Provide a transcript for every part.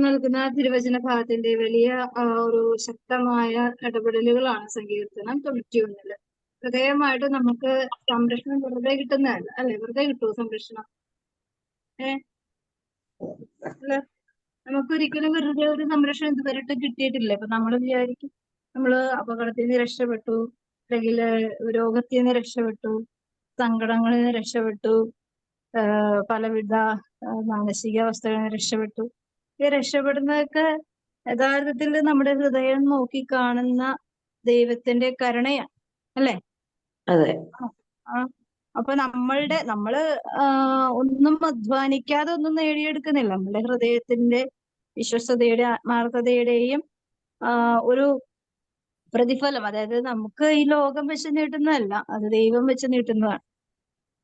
നൽകുന്ന തിരുവചന ഭാഗത്തിന്റെ വലിയ ഒരു ശക്തമായ ഇടപെടലുകളാണ് സങ്കീർത്തനം 91. ഹൃദയമായിട്ട് നമുക്ക് സംരക്ഷണം വെറുതെ കിട്ടുന്നതല്ല, അല്ലെ? വെറുതെ കിട്ടുമോ സംരക്ഷണം? അല്ല, നമുക്കൊരിക്കലും വെറുതെ ഒരു സംരക്ഷണം ഇതുവരെയിട്ട് കിട്ടിയിട്ടില്ല. ഇപ്പൊ നമ്മൾ വിചാരിക്കും നമ്മള് അപകടത്തിൽ നിന്ന് രക്ഷപ്പെട്ടു, അല്ലെങ്കിൽ രോഗത്തിൽ നിന്ന് രക്ഷപ്പെട്ടു, സങ്കടങ്ങളിൽ നിന്ന് രക്ഷപ്പെട്ടു, പലവിധ മാനസികാവസ്ഥകളിൽ നിന്ന് രക്ഷപ്പെട്ടു. ഈ രക്ഷപ്പെടുന്നതൊക്കെ യഥാർത്ഥത്തിൽ നമ്മുടെ ഹൃദയം നോക്കി കാണുന്ന ദൈവത്തിന്റെ കരുണയാണ്, അല്ലെ? അതെ. അപ്പൊ നമ്മള് ഒന്നും അധ്വാനിക്കാതെ ഒന്നും നേടിയെടുക്കുന്നില്ല. നമ്മുടെ ഹൃദയത്തിന്റെ വിശ്വസ്തയുടെ ആത്മാർത്ഥതയുടെയും ഒരു പ്രതിഫലം. അതായത് നമുക്ക് ഈ ലോകം വെച്ച് നീട്ടുന്നതല്ല, അത് ദൈവം വെച്ച് നീട്ടുന്നതാണ്.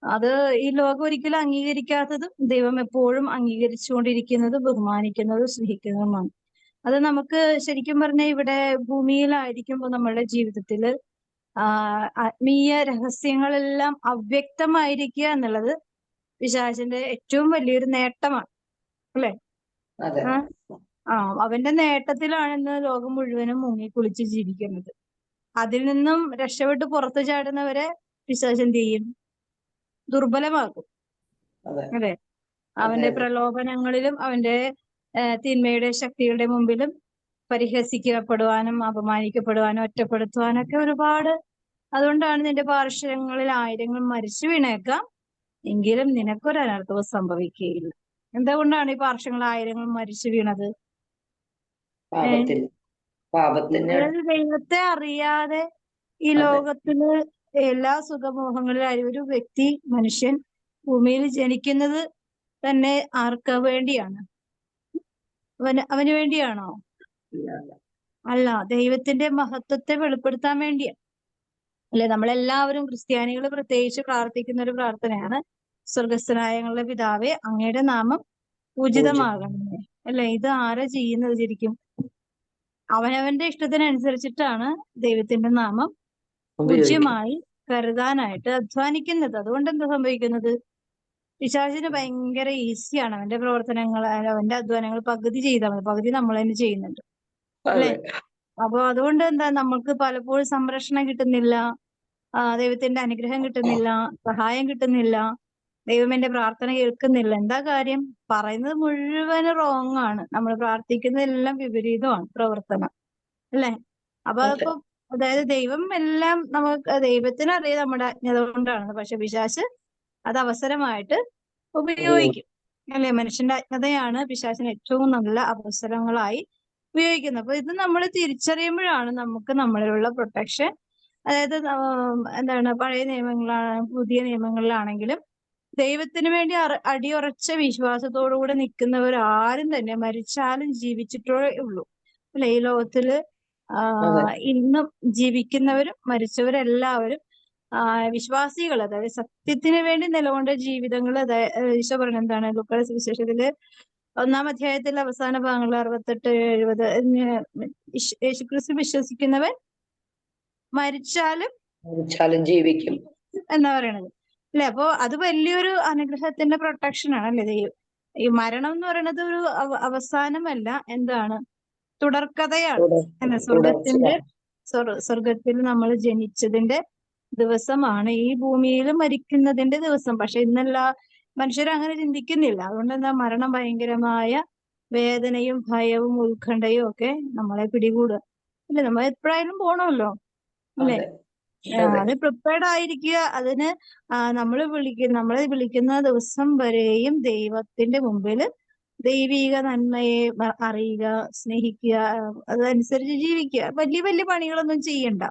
അത് ഈ ലോകം ഒരിക്കലും അംഗീകരിക്കാത്തതും ദൈവം എപ്പോഴും അംഗീകരിച്ചുകൊണ്ടിരിക്കുന്നതും ബഹുമാനിക്കുന്നതും സ്നേഹിക്കുന്നതുമാണ്. അത് നമുക്ക് ശരിക്കും പറഞ്ഞാൽ ഇവിടെ ഭൂമിയിലായിരിക്കുമ്പോൾ നമ്മളുടെ ജീവിതത്തില് ആത്മീയ രഹസ്യങ്ങളെല്ലാം അവ്യക്തമായിരിക്കുക എന്നുള്ളത് പിശാചിന്റെ ഏറ്റവും വലിയൊരു നേട്ടമാണ്, അല്ലെ? അവന്റെ നേട്ടത്തിലാണ് ഇന്ന് ലോകം മുഴുവനും മുങ്ങി കുളിച്ച് ജീവിക്കുന്നത്. അതിൽ നിന്നും രക്ഷപ്പെട്ട് പുറത്തു ചാടുന്നവരെ പിശാച് എന്ത് ചെയ്യും? ദുർബലമാക്കും, അല്ലെ? അവന്റെ പ്രലോഭനങ്ങളിലും അവന്റെ തിന്മയുടെ ശക്തികളുടെ മുമ്പിലും പരിഹസിക്കപ്പെടുവാനും അപമാനിക്കപ്പെടുവാനും ഒറ്റപ്പെടുത്തുവാനൊക്കെ ഒരുപാട്. അതുകൊണ്ടാണ് നിന്റെ പാർശ്വങ്ങളിൽ 1000 മരിച്ചു വീണേക്കാം, എങ്കിലും നിനക്കൊരു അനർത്ഥവും സംഭവിക്കുകയില്ല. എന്തുകൊണ്ടാണ് ഈ പാർശ്വങ്ങൾ 1000 മരിച്ചു വീണത്? ദൈവത്തെ അറിയാതെ ഈ ലോകത്തില് എല്ലാ സുഖമോഹങ്ങളിലും ഒരു വ്യക്തി, മനുഷ്യൻ ഭൂമിയിൽ ജനിക്കുന്നത് തന്നെ ആർക്ക് വേണ്ടിയാണ്? അവന് വേണ്ടിയാണോ? അല്ല, ദൈവത്തിന്റെ മഹത്വത്തെ വെളിപ്പെടുത്താൻ വേണ്ടിയാ, അല്ലെ? നമ്മളെല്ലാവരും ക്രിസ്ത്യാനികൾ പ്രത്യേകിച്ച് പ്രാർത്ഥിക്കുന്ന ഒരു പ്രാർത്ഥനയാണ്, സ്വർഗസ്ഥനായ ഞങ്ങളുടെ പിതാവേ, അങ്ങയുടെ നാമം പൂജിതമാകണമേ, അല്ലെ? ഇത് ആരാ ചെയ്യുന്നത്? ശരിക്കും അവനവന്റെ ഇഷ്ടത്തിനനുസരിച്ചിട്ടാണ് ദൈവത്തിന്റെ നാമം പൂജ്യമായി കരുതാനായിട്ട് അധ്വാനിക്കുന്നത്. അതുകൊണ്ട് എന്താ സംഭവിക്കുന്നത്? പിശാചിന് ഭയങ്കര ഈസിയാണ് അവന്റെ പ്രവർത്തനങ്ങൾ, അവന്റെ അധ്വാനങ്ങൾ പകുതി ചെയ്താൽ മതി, പകുതി നമ്മൾ തന്നെ ചെയ്യുന്നുണ്ട്, അല്ലെ? അപ്പൊ അതുകൊണ്ട് എന്താ, നമ്മൾക്ക് പലപ്പോഴും സംരക്ഷണം കിട്ടുന്നില്ല, ദൈവത്തിന്റെ അനുഗ്രഹം കിട്ടുന്നില്ല, സഹായം കിട്ടുന്നില്ല, ദൈവം എന്റെ പ്രാർത്ഥന കേൾക്കുന്നില്ല. എന്താ കാര്യം? പറയുന്നത് മുഴുവൻ റോങ് ആണ്, നമ്മൾ പ്രാർത്ഥിക്കുന്നതെല്ലാം വിപരീതമാണ് പ്രവർത്തനം, അല്ലെ? അപ്പൊ അതിപ്പോ അതായത് ദൈവം എല്ലാം നമുക്ക്, ദൈവത്തിനറിയാം നമ്മുടെ അജ്ഞത കൊണ്ടാണ്, പക്ഷെ പിശാച് അത് അവസരമായിട്ട് ഉപയോഗിക്കും, അല്ലെ? മനുഷ്യന്റെ അജ്ഞതയാണ് പിശാചിന് ഏറ്റവും നല്ല അവസരങ്ങളായി ഉപയോഗിക്കുന്നത്. അപ്പൊ ഇത് നമ്മൾ തിരിച്ചറിയുമ്പോഴാണ് നമുക്ക് നമ്മളിലുള്ള പ്രൊട്ടക്ഷൻ, അതായത് എന്താണ്, പഴയ നിയമങ്ങളാണ് പുതിയ നിയമങ്ങളിലാണെങ്കിലും ദൈവത്തിന് വേണ്ടി അടിയുറച്ച വിശ്വാസത്തോടുകൂടെ നിൽക്കുന്നവരാരും തന്നെ മരിച്ചാലും ജീവിച്ചിട്ടേ ഉള്ളൂ, അല്ലെ? ഈ ലോകത്തില് ഇന്നും ജീവിക്കുന്നവരും മരിച്ചവരെല്ലാവരും വിശ്വാസികൾ, അതായത് സത്യത്തിന് വേണ്ടി നിലകൊണ്ട ജീവിതങ്ങൾ. ഈശോ പറഞ്ഞ എന്താണ്? ലൂക്കായുടെ സുവിശേഷത്തില് 1-ാം അധ്യായത്തിൽ അവസാന ഭാഗങ്ങളിൽ 68-70 യേശുക്രിസ്തു വിശ്വസിക്കുന്നവൻ മരിച്ചാലും ജീവിക്കും എന്നാ പറയണത്, അല്ലെ? അപ്പൊ അത് വലിയൊരു അനുഗ്രഹത്തിന്റെ പ്രൊട്ടക്ഷനാണ്, അല്ലെ? ഈ മരണം എന്ന് പറയുന്നത് ഒരു അവസാനമല്ല, എന്താണ്? തുടർക്കഥയാണ്. സ്വർഗത്തിൽ നമ്മൾ ജനിച്ചതിന്റെ ദിവസമാണ് ഈ ഭൂമിയിൽ മരിക്കുന്നതിന്റെ ദിവസം. പക്ഷെ ഇന്നെല്ലാ മനുഷ്യരും അങ്ങനെ ചിന്തിക്കുന്നില്ല. അതുകൊണ്ട് എന്താ, മരണം ഭയങ്കരമായ വേദനയും ഭയവും ഉത്കണ്ഠയും ഒക്കെ നമ്മളെ പിടികൂടുക, അല്ലെ? നമ്മൾ എപ്പോഴായാലും പോണമല്ലോ, അല്ലെ? അത് പ്രിപ്പയർഡ് ആയിരിക്കുക. അതിന് നമ്മളെ വിളിക്കുന്ന ദിവസം വരെയും ദൈവത്തിന്റെ മുമ്പില് ദൈവിക നന്മയെ അറിയുക, സ്നേഹിക്കുക, അതനുസരിച്ച് ജീവിക്കുക. വലിയ വലിയ പണികളൊന്നും ചെയ്യണ്ട.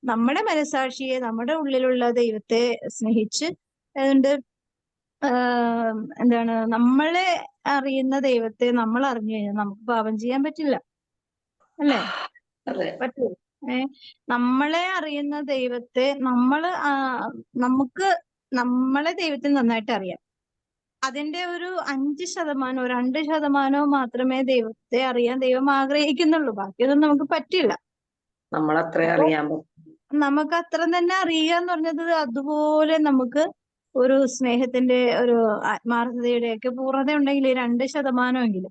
നമ്മുടെ മനസാക്ഷിയെ, നമ്മുടെ ഉള്ളിലുള്ള ദൈവത്തെ സ്നേഹിച്ച്, അതുകൊണ്ട് എന്താണ്, നമ്മളെ അറിയുന്ന ദൈവത്തെ നമ്മൾ അറിഞ്ഞു കഴിഞ്ഞാൽ നമുക്ക് പാപം ചെയ്യാൻ പറ്റില്ല, അല്ലേ? പറ്റൂ? നമ്മളെ അറിയുന്ന ദൈവത്തെ നമുക്ക് നമ്മളെ ദൈവത്തെ നന്നായിട്ട് അറിയാം. അതിന്റെ ഒരു 5%, 2% മാത്രമേ ദൈവത്തെ അറിയാൻ ദൈവം ആഗ്രഹിക്കുന്നുള്ളൂ. ബാക്കിയൊന്നും നമുക്ക് പറ്റില്ല. നമുക്ക് അത്ര തന്നെ അറിയുക എന്ന് പറഞ്ഞത് അതുപോലെ നമുക്ക് ഒരു സ്നേഹത്തിന്റെ, ഒരു ആത്മാർത്ഥതയുടെ ഒക്കെ പൂർണ്ണത ഉണ്ടെങ്കിൽ 2%,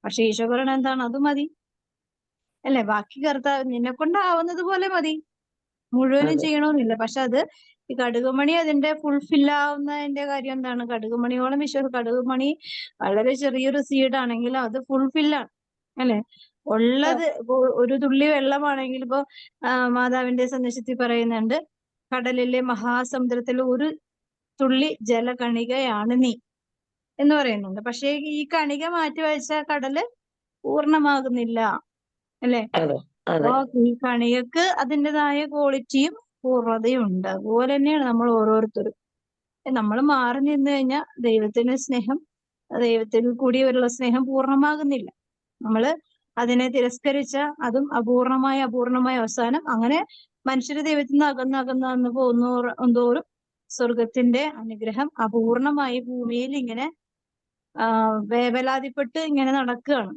പക്ഷെ ഈശോ പറയണ എന്താണ്? അത് മതി അല്ലെ? ബാക്കി കർത്താവ് നിന്നെ കൊണ്ടാവുന്നത് പോലെ മതി, മുഴുവനും അതെ ചെയ്യണമെന്നില്ല. പക്ഷെ അത് ഈ കടുകുമണി അതിന്റെ ഫുൾഫിൽ ആവുന്നതിന്റെ കാര്യം എന്താണ്? കടുകുമണിയോളം വിശ്വാസം. കടുകുമണി വളരെ ചെറിയൊരു സീഡാണെങ്കിലും അത് ഫുൾഫില്ലാണ് അല്ലെ? ഉള്ളത് ഒരു തുള്ളി വെള്ളമാണെങ്കിൽ ഇപ്പൊ മാതാവിന്റെ സന്ദേശത്തിൽ പറയുന്നുണ്ട്, കടലിലെ മഹാസമുദ്രത്തിലെ ഒരു തുള്ളി ജലകണികയാണ് നീ എന്ന് പറയുന്നുണ്ട്. പക്ഷേ ഈ കണിക മാറ്റി വെച്ച കടല് പൂർണ്ണമാകുന്നില്ല അല്ലെ? അതെ അപ്പൊ അതെ ഈ കണികക്ക് അതിൻ്റെതായ ക്വാളിറ്റിയും പൂർണ്ണതയും ഉണ്ട്. അതുപോലെ തന്നെയാണ് നമ്മൾ ഓരോരുത്തരും. നമ്മൾ മാറി നിന്ന് കഴിഞ്ഞാൽ ദൈവത്തിന്റെ സ്നേഹം, ദൈവത്തിൽ കൂടിയുള്ള സ്നേഹം പൂർണ്ണമാകുന്നില്ല. നമ്മള് അതിനെ തിരസ്കരിച്ച അതും അപൂർണമായ അവസാനം അങ്ങനെ മനുഷ്യര് ദൈവത്തിൽ നിന്ന് അകന്ന് പോകുന്നോറും സ്വർഗത്തിന്റെ അനുഗ്രഹം അപൂർണമായി ഭൂമിയിൽ ഇങ്ങനെ വേവലാതിപ്പെട്ട് ഇങ്ങനെ നടക്കുകയാണ്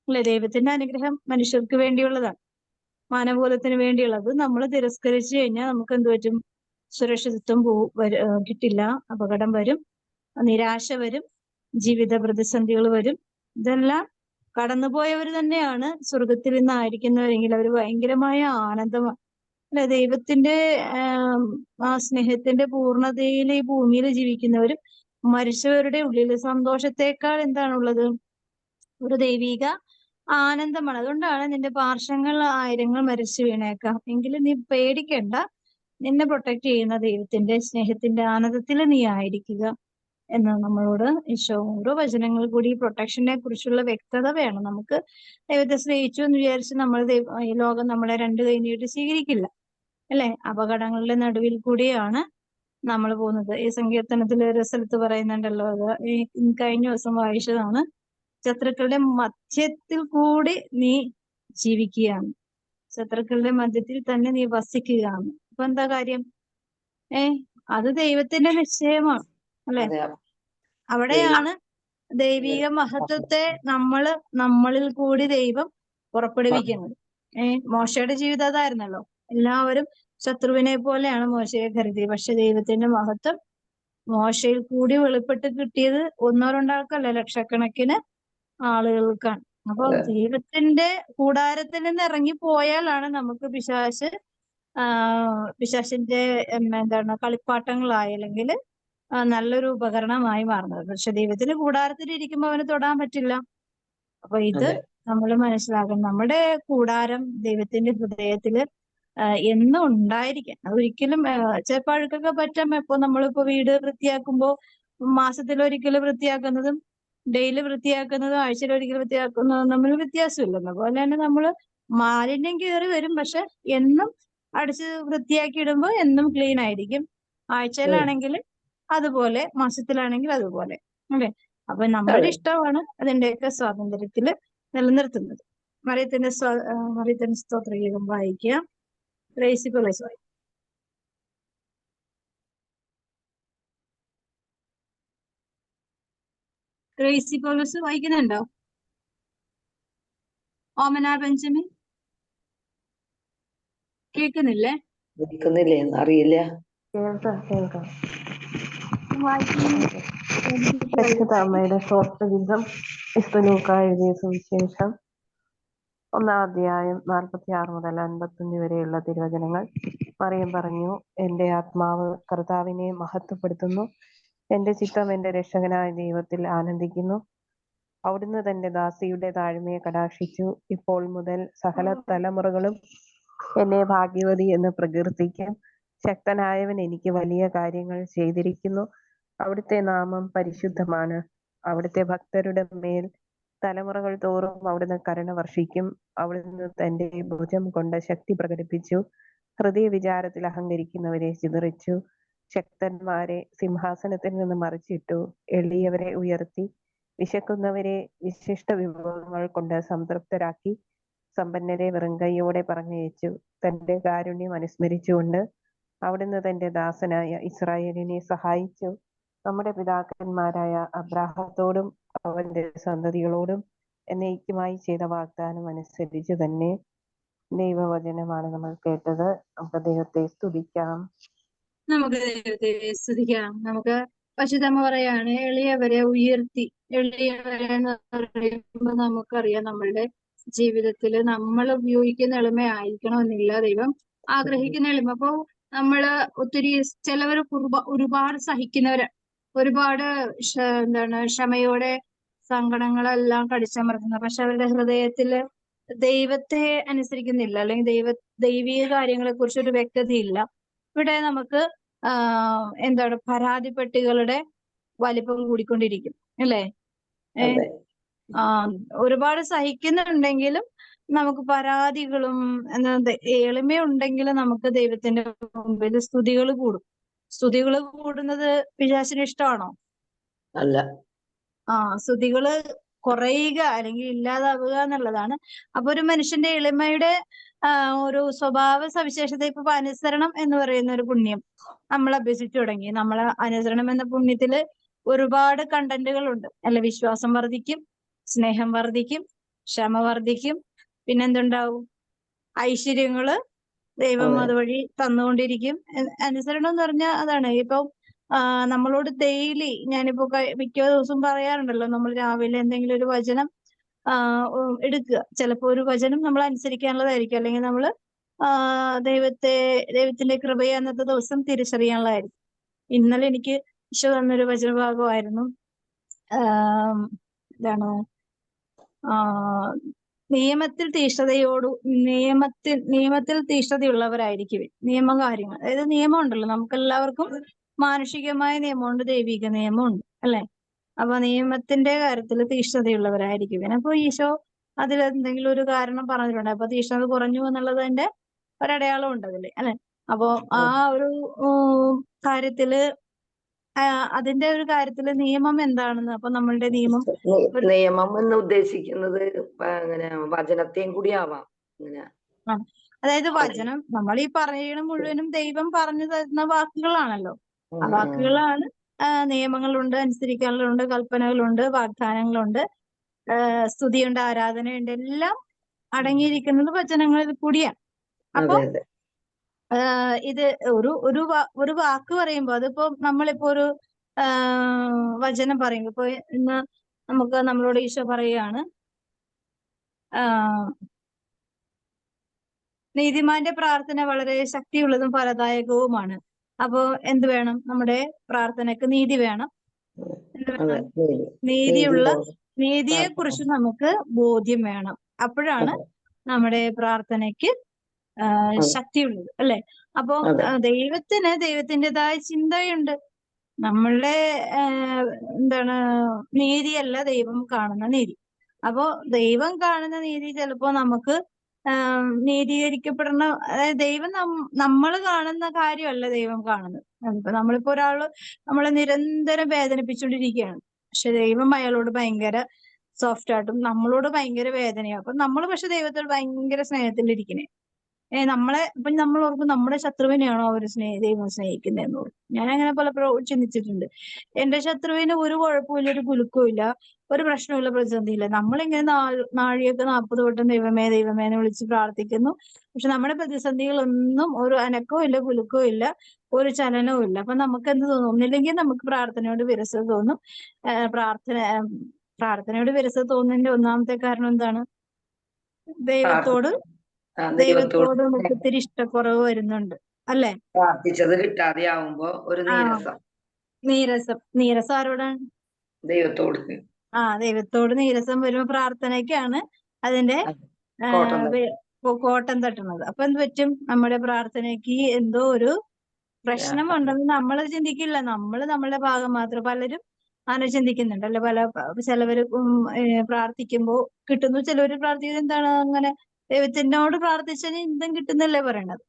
അല്ലെ? ദൈവത്തിന്റെ അനുഗ്രഹം മനുഷ്യർക്ക് വേണ്ടിയുള്ളതാണ്, മാനവകുലത്തിന് വേണ്ടിയുള്ളത്. നമ്മൾ തിരസ്കരിച്ചു കഴിഞ്ഞാൽ നമുക്ക് എന്ത് പറ്റും? സുരക്ഷിതത്വം കിട്ടില്ല, അപകടം വരും, നിരാശ വരും, ജീവിത പ്രതിസന്ധികൾ വരും. ഇതെല്ലാം കടന്നുപോയവർ തന്നെയാണ് സ്വർഗത്തിൽ നിന്നായിരിക്കുന്നവരെങ്കിൽ അവർ ഭയങ്കരമായ ആനന്ദമാണ് അല്ലെ? ദൈവത്തിന്റെ ആ സ്നേഹത്തിന്റെ പൂർണ്ണതയിൽ ഈ ഭൂമിയിൽ ജീവിക്കുന്നവരും മരിച്ചവരുടെ ഉള്ളിൽ സന്തോഷത്തെക്കാൾ എന്താണുള്ളത്? ഒരു ദൈവിക ആനന്ദമാണ്. അതുകൊണ്ടാണ് നിന്റെ പാർശ്വങ്ങൾ ആയിരങ്ങൾ മരിച്ചു വീണേക്കാം, എങ്കിലും നീ പേടിക്കണ്ട, നിന്നെ പ്രൊട്ടക്ട് ചെയ്യുന്ന ദൈവത്തിന്റെ സ്നേഹത്തിന്റെ ആനന്ദത്തിൽ നീ ആയിരിക്കുക എന്ന് നമ്മളോട് ഈശോ ഓരോ വചനങ്ങൾ കൂടി പ്രൊട്ടക്ഷനെ കുറിച്ചുള്ള വ്യക്തത വേണം. നമുക്ക് ദൈവത്തെ സ്നേഹിച്ചു എന്ന് വിചാരിച്ച് നമ്മൾ ഈ ലോകം നമ്മളെ രണ്ട് കൈ നീട്ടി സ്വീകരിക്കില്ല അല്ലെ? അപകടങ്ങളുടെ നടുവിൽ കൂടിയാണ് നമ്മൾ പോകുന്നത്. ഈ സങ്കീർത്തനത്തിൽ ഒരു സ്ഥലത്ത് പറയുന്നുണ്ടല്ലോ, അത് ഈ കഴിഞ്ഞ ദിവസം വായിച്ചതാണ്, ശത്രുക്കളുടെ മധ്യത്തിൽ കൂടി നീ ജീവിക്കുകയാണ്, ശത്രുക്കളുടെ മധ്യത്തിൽ തന്നെ നീ വസിക്കുകയാണ്. അപ്പൊ എന്താ കാര്യം? അത് ദൈവത്തിന്റെ നിശ്ചയമാണ് അല്ലെ? അതെ അവിടെയാണ് ദൈവിക മഹത്വത്തെ നമ്മളിൽ കൂടി ദൈവം പുറപ്പെടുവിക്കുന്നത്. മോശയുടെ ജീവിതം അതായിരുന്നല്ലോ. എല്ലാവരും ശത്രുവിനെ പോലെയാണ് മോശയെ കരുതിയത്. പക്ഷെ ദൈവത്തിന്റെ മഹത്വം മോശയിൽ കൂടി വെളിപ്പെട്ട് കിട്ടിയത് ഒന്നോ രണ്ടാൾക്കല്ല, ലക്ഷക്കണക്കിന് ആളുകൾക്കാണ്. അപ്പൊ ദൈവത്തിന്റെ കൂടാരത്തിൽ നിന്ന് ഇറങ്ങി പോയാലാണ് നമുക്ക് പിശാചിന്റെ എന്താണ് കളിപ്പാട്ടങ്ങളായി അല്ലെങ്കിൽ നല്ലൊരു ഉപകരണമായി മാറുന്നത്. പക്ഷെ ദൈവത്തിന്റെ കൂടാരത്തിൽ ഇരിക്കുമ്പോൾ അവന് തൊടാൻ പറ്റില്ല. അപ്പൊ ഇത് അതെ നമ്മൾ മനസ്സിലാക്കണം. നമ്മുടെ കൂടാരം ദൈവത്തിന്റെ ഹൃദയത്തില് എന്നും ഉണ്ടായിരിക്കാം. അതൊരിക്കലും ചിലപ്പോൾ അഴുക്കൊക്കെ പറ്റാം. ഇപ്പൊ നമ്മളിപ്പോ വീട് വൃത്തിയാക്കുമ്പോ മാസത്തിലൊരിക്കൽ വൃത്തിയാക്കുന്നതും ഡെയിലി വൃത്തിയാക്കുന്നതും ആഴ്ചയിലൊരിക്കൽ വൃത്തിയാക്കുന്നതും തമ്മിൽ വ്യത്യാസമില്ല. അതുപോലെ തന്നെ നമ്മള് മാലിന്യം കയറി വരും, പക്ഷെ എന്നും അടിച്ച് വൃത്തിയാക്കി ഇടുമ്പോ എന്നും ക്ലീൻ ആയിരിക്കും. ആഴ്ചയിലാണെങ്കിൽ അതുപോലെ, മാസത്തിലാണെങ്കിൽ അതുപോലെ അല്ലെ? അപ്പൊ നമ്മുടെ അതെ ഇഷ്ടമാണ് അതിന്റെയൊക്കെ സ്വാതന്ത്ര്യത്തില് നിലനിർത്തുന്നത്. മറിയത്തിന്റെ സ്തോത്രഗീതം വായിക്കുക. ത്രേസി പൗലോസ് വായിക്കുക. ത്രേസി പൗലോസ് വായിക്കുന്നുണ്ടോ? ഓമന ബെഞ്ചമിൻ കേൾക്കുന്നില്ലേ? കേൾക്കുന്നില്ലേ? അറിയില്ല. കേൾക്കാം. വായിക്കുന്നു. പരിശുദ്ധ അമ്മയുടെ സ്തോത്രഗീതം ലൂക്കാ എഴുതിയ സുവിശേഷം 1-ാം അധ്യായം 46 മുതൽ 55 വരെയുള്ള തിരുവചനങ്ങൾ. മറിയം പറഞ്ഞു, എന്റെ ആത്മാവ് കർത്താവിനെ മഹത്വപ്പെടുത്തുന്നു, എന്റെ ചിത്തം എന്റെ രക്ഷകനായ ദൈവത്തിൽ ആനന്ദിക്കുന്നു. അവിടുന്ന് തന്റെ ദാസിയുടെ താഴ്മയെ കടാക്ഷിച്ചു. ഇപ്പോൾ മുതൽ സകല തലമുറകളും എന്നെ ഭാഗ്യവതി എന്ന് പ്രകീർത്തിക്കും. ശക്തനായവൻ എനിക്ക് വലിയ കാര്യങ്ങൾ ചെയ്തിരിക്കുന്നു. അവിടുത്തെ നാമം പരിശുദ്ധമാണ്. അവിടുത്തെ ഭക്തരുടെ മേൽ തലമുറകൾ തോറും അവിടുന്ന് കരുണ വർഷിക്കും. അവിടുന്ന് തന്റെ ഭുജം കൊണ്ട് ശക്തി പ്രകടിപ്പിച്ചു. ഹൃദയ വിചാരത്തിൽ അഹങ്കരിക്കുന്നവരെ ചിതറിച്ചു. ശക്തന്മാരെ സിംഹാസനത്തിൽ നിന്ന് മറിച്ചിട്ടു. എളിയവരെ ഉയർത്തി. വിശക്കുന്നവരെ വിശിഷ്ട വിഭവങ്ങൾ കൊണ്ട് സംതൃപ്തരാക്കി. സമ്പന്നരെ വെറുങ്കൈയോടെ പറഞ്ഞയച്ചു. തന്റെ കാരുണ്യം അനുസ്മരിച്ചുകൊണ്ട് അവിടുന്ന് തന്റെ ദാസനായ ഇസ്രായേലിനെ സഹായിച്ചു. നമ്മുടെ പിതാക്കന്മാരായ അബ്രാഹത്തോടും അവന്റെ സന്തതികളോടും എന്നേക്കുമായി ചെയ്ത വാഗ്ദാനം അനുസരിച്ച് തന്നെ. ദൈവവചനമാണ് നമ്മൾ കേട്ടത്. നമുക്ക് ദൈവത്തെ സ്തുതിക്കാം. നമുക്ക് ദൈവത്തെ സ്തുതിക്കാം. നമുക്ക് പശുതമ്മ പറയാണ് എളിയവരെ ഉയർത്തി. എളിയവരെ എന്ന് പറയുമ്പോൾ നമുക്കറിയാം നമ്മളുടെ ജീവിതത്തിൽ നമ്മൾ ഉപയോഗിക്കുന്ന എളിമയായിരിക്കണമെന്നില്ല ദൈവം ആഗ്രഹിക്കുന്ന എളിമ. അപ്പൊ നമ്മള് ഒത്തിരി ചിലവർ ഒരുപാട് സഹിക്കുന്നവര്, ഒരുപാട് എന്താണ് ക്ഷമയോടെ സങ്കടങ്ങളെല്ലാം കടിച്ചമർത്തുന്ന, പക്ഷെ അവരുടെ ഹൃദയത്തില് ദൈവത്തെ അനുസരിക്കുന്നില്ല, അല്ലെങ്കിൽ ദൈവീക കാര്യങ്ങളെ കുറിച്ച് ഒരു വ്യക്തതയില്ല. ഇവിടെ നമുക്ക് എന്താണ് പരാതിപ്പെട്ടികളുടെ വലിപ്പം കൂടിക്കൊണ്ടിരിക്കും അല്ലേ? അതെ ഒരുപാട് സഹിക്കുന്നുണ്ടെങ്കിലും നമുക്ക് പരാതികളും എളിമയുണ്ടെങ്കിലും നമുക്ക് ദൈവത്തിന്റെ മുമ്പിൽ സ്തുതികൾ കൂടും. സ്തുതികൾ കൂടുന്നത് പിശാചിന് ഇഷ്ടമാണോ? അല്ല. സ്തുതികള് കുറയുക അല്ലെങ്കിൽ ഇല്ലാതാവുക എന്നുള്ളതാണ്. അപ്പൊ ഒരു മനുഷ്യന്റെ എളിമയുടെ ഒരു സ്വഭാവ സവിശേഷത ഇപ്പൊ അനുസരണം എന്ന് പറയുന്ന ഒരു പുണ്യം നമ്മൾ അഭ്യസിച്ചു തുടങ്ങി. നമ്മളെ അനുസരണം എന്ന പുണ്യത്തില് ഒരുപാട് കണ്ടന്റുകളുണ്ട് അല്ല. വിശ്വാസം വർദ്ധിക്കും, സ്നേഹം വർദ്ധിക്കും, ക്ഷമ വർദ്ധിക്കും, പിന്നെന്തുണ്ടാവും? ഐശ്വര്യങ്ങള് ദൈവം അതുവഴി തന്നുകൊണ്ടിരിക്കും. അനുസരണം എന്ന് പറഞ്ഞാൽ അതാണ്. ഇപ്പൊ നമ്മളോട് ഡെയിലി ഞാനിപ്പോ മിക്ക ദിവസവും പറയാറുണ്ടല്ലോ, നമ്മൾ രാവിലെ എന്തെങ്കിലും ഒരു വചനം എടുക്കുക. ചിലപ്പോ ഒരു വചനം നമ്മൾ അനുസരിക്കാനുള്ളതായിരിക്കും, അല്ലെങ്കിൽ നമ്മൾ ദൈവത്തിന്റെ കൃപയെ അന്നത്തെ ദിവസം തിരിച്ചറിയാനുള്ളതായിരിക്കും. ഇന്നലെ എനിക്ക് ഈശോ തന്നൊരു വചനഭാഗമായിരുന്നു. എന്താണ്? നിയമത്തിൽ തീഷ്ണതയുള്ളവരായിരിക്കും. നിയമകാര്യങ്ങൾ, അതായത് നിയമം ഉണ്ടല്ലോ, നമുക്ക് എല്ലാവർക്കും മാനുഷികമായ നിയമമുണ്ട്, ദൈവിക നിയമമുണ്ട് അല്ലെ? അപ്പൊ നിയമത്തിന്റെ കാര്യത്തിൽ തീഷ്ണതയുള്ളവരായിരിക്കും. അപ്പൊ ഈശോ അതിൽ എന്തെങ്കിലും ഒരു കാരണം പറഞ്ഞിട്ടുണ്ട്. അപ്പൊ തീഷ്ണത കുറഞ്ഞു എന്നുള്ളതിന്റെ ഒരടയാളം ഉണ്ട് അതില് അല്ലെ? അപ്പൊ ആ ഒരു കാര്യത്തില് അതിന്റെ ഒരു കാര്യത്തില് നിയമം എന്താണെന്ന്, അപ്പൊ നമ്മളുടെ നിയമം എന്ന് ഉദ്ദേശിക്കുന്നത് അങ്ങനെ വചനത്തെയും കൂടി ആവാം. അതായത് വചനം നമ്മൾ ഈ പറയണ മുഴുവനും ദൈവം പറഞ്ഞു തരുന്ന വാക്കുകളാണല്ലോ. ആ വാക്കുകളാണ്. നിയമങ്ങളുണ്ട്, അനുസരിക്കാനുണ്ട്, കൽപ്പനകളുണ്ട്, വാഗ്ദാനങ്ങളുണ്ട്, സ്തുതിയുണ്ട്, ആരാധനയുണ്ട്, എല്ലാം അടങ്ങിയിരിക്കുന്നത് വചനങ്ങളിൽ കൂടിയാണ്. അപ്പൊ ഇത് ഒരു വാക്ക് പറയുമ്പോ അതിപ്പോ നമ്മളിപ്പോ ഒരു വചനം പറയുമ്പോ, ഇപ്പൊ ഇന്ന് നമുക്ക് നമ്മളോട് ഈശോ പറയുകയാണ്, നീതിമാന്റെ പ്രാർത്ഥന വളരെ ശക്തിയുള്ളതും ഫലദായകവുമാണ്. അപ്പോ എന്ത് വേണം? നമ്മുടെ പ്രാർത്ഥനക്ക് നീതി വേണം. നീതിയെ കുറിച്ച് നമുക്ക് ബോധ്യം വേണം. അപ്പോഴാണ് നമ്മുടെ പ്രാർത്ഥനയ്ക്ക് ശക്തിയുള്ളത് അല്ലെ? അപ്പോ ദൈവത്തിൻ്റെതായ ചിന്തയുണ്ട്. നമ്മളുടെ എന്താണ് നീതിയല്ല ദൈവം കാണുന്ന നീതി. അപ്പോ ദൈവം കാണുന്ന നീതി ചിലപ്പോ നമുക്ക് നീതീകരിക്കപ്പെടണം. അതായത് ദൈവം നമ്മൾ കാണുന്ന കാര്യമല്ല ദൈവം കാണുന്നത്. അതിപ്പോ നമ്മളിപ്പോ ഒരാള് നമ്മളെ നിരന്തരം വേദനിപ്പിച്ചുകൊണ്ടിരിക്കുകയാണ്, പക്ഷെ ദൈവം അയാളോട് ഭയങ്കര സോഫ്റ്റ് ആയിട്ടും നമ്മളോട് ഭയങ്കര വേദനയാണ്. അപ്പൊ നമ്മൾ പക്ഷെ ദൈവത്തോട് ഭയങ്കര സ്നേഹത്തിലിരിക്കണേ. ഇപ്പൊ നമ്മൾ ഓർക്കും നമ്മുടെ ശത്രുവിനെയാണോ ദൈവം സ്നേഹിക്കുന്നതെന്ന് ഓർക്കും. ഞാൻ അങ്ങനെ പലപ്പോഴും ചിന്തിച്ചിട്ടുണ്ട്. എന്റെ ശത്രുവിന് ഒരു കുഴപ്പമില്ല, ഒരു കുലുക്കവും ഇല്ല, ഒരു പ്രശ്നമില്ല, പ്രതിസന്ധിയില്ല. നമ്മളിങ്ങനെ നാഴികക്ക് 40 വട്ടം ദൈവമേ ദൈവമേ എന്ന് വിളിച്ച് പ്രാർത്ഥിക്കുന്നു. പക്ഷെ നമ്മുടെ പ്രതിസന്ധികളൊന്നും ഒരു അനക്കവും ഇല്ല, കുലുക്കവും ഇല്ല, ഒരു ചലനവും ഇല്ല. അപ്പൊ നമുക്ക് എന്ത് തോന്നും? ഒന്നില്ലെങ്കിൽ നമുക്ക് പ്രാർത്ഥനയോട് വിരസത തോന്നും. പ്രാർത്ഥനയോട് വിരസത തോന്നുന്നതിന്റെ ഒന്നാമത്തെ കാരണം എന്താണ്? ദൈവത്തോട് നമുക്ക് ഒത്തിരി ഇഷ്ടക്കുറവ് വരുന്നുണ്ട് അല്ലെ? പ്രാർത്ഥിച്ചത് കിട്ടാതെ ആവുമ്പോ ഒരു നീരസം ആരോടാണ്? ദൈവത്തോട്. ദൈവത്തോട് നീരസം വരുമ്പോ പ്രാർത്ഥനയ്ക്കാണ് അതിന്റെ കോട്ടം തട്ടുന്നത്. അപ്പൊ എന്ത് പറ്റും? നമ്മുടെ പ്രാർത്ഥനയ്ക്ക് എന്തോ ഒരു പ്രശ്നമുണ്ടെന്ന് നമ്മൾ ചിന്തിക്കില്ല. നമ്മളുടെ ഭാഗം മാത്രം. പലരും അങ്ങനെ ചിന്തിക്കുന്നുണ്ട് അല്ലെ? ചിലവര് പ്രാർത്ഥിക്കുമ്പോ കിട്ടുന്നു, ചിലവര് പ്രാർത്ഥിക്കുന്നത് എന്താണ്, അങ്ങനെ ദൈവത്തിനോട് പ്രാർത്ഥിച്ചതിന് എന്തും കിട്ടുന്നല്ലേ പറയണത്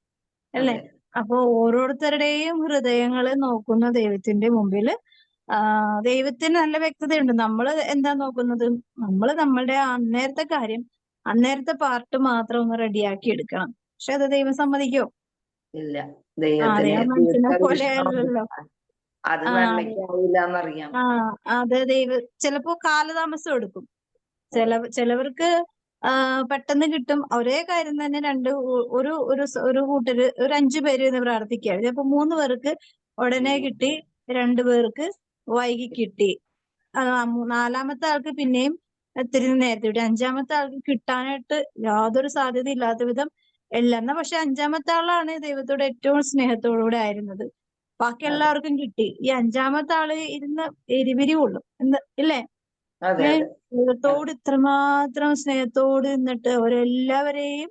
അല്ലെ? അപ്പൊ ഓരോരുത്തരുടെയും ഹൃദയങ്ങളെ നോക്കുന്ന ദൈവത്തിന്റെ മുമ്പില് ദൈവത്തിന് നല്ല വ്യക്തതയുണ്ട്. നമ്മൾ എന്താ നോക്കുന്നത്? നമ്മളുടെ അന്നേരത്തെ കാര്യം, അന്നേരത്തെ പാർട്ട് മാത്രം ഒന്ന് റെഡിയാക്കി എടുക്കണം. പക്ഷെ അത് ദൈവം സമ്മതിക്കോ? ഇല്ല. ദൈവം മനുഷ്യനെ പോലെയല്ലല്ലോ. അത് ചിലപ്പോ കാലതാമസം എടുക്കും. ചിലവർക്ക് പെട്ടെന്ന് കിട്ടും. ഒരേ കാര്യം തന്നെ ഒരു കൂട്ടര്, ഒരു 5 പേര് എന്ന് പ്രാർത്ഥിക്കുകയാണ്. ചിലപ്പോ 3 പേർക്ക് ഉടനെ കിട്ടി, 2 പേർക്ക് വൈകി കിട്ടി. നാലാമത്തെ ആൾക്ക് പിന്നെയും ഇത്തിരി നേരത്തെ കിട്ടി. അഞ്ചാമത്തെ ആൾക്ക് കിട്ടാനായിട്ട് യാതൊരു സാധ്യത ഇല്ലാത്ത വിധം എല്ലാം. എന്നാ പക്ഷെ അഞ്ചാമത്തെ ആളാണ് ദൈവത്തോട് ഏറ്റവും സ്നേഹത്തോടുകൂടെ ആയിരുന്നത്. ബാക്കി എല്ലാവർക്കും കിട്ടി. ഈ അഞ്ചാമത്തെ ആള് ഇരുന്ന് എരിപിരി കൊള്ളും ഇല്ലേ? അതെ അതെ ദൈവത്തോട് ഇത്രമാത്രം സ്നേഹത്തോട് നിന്നിട്ട് അവരെല്ലാവരെയും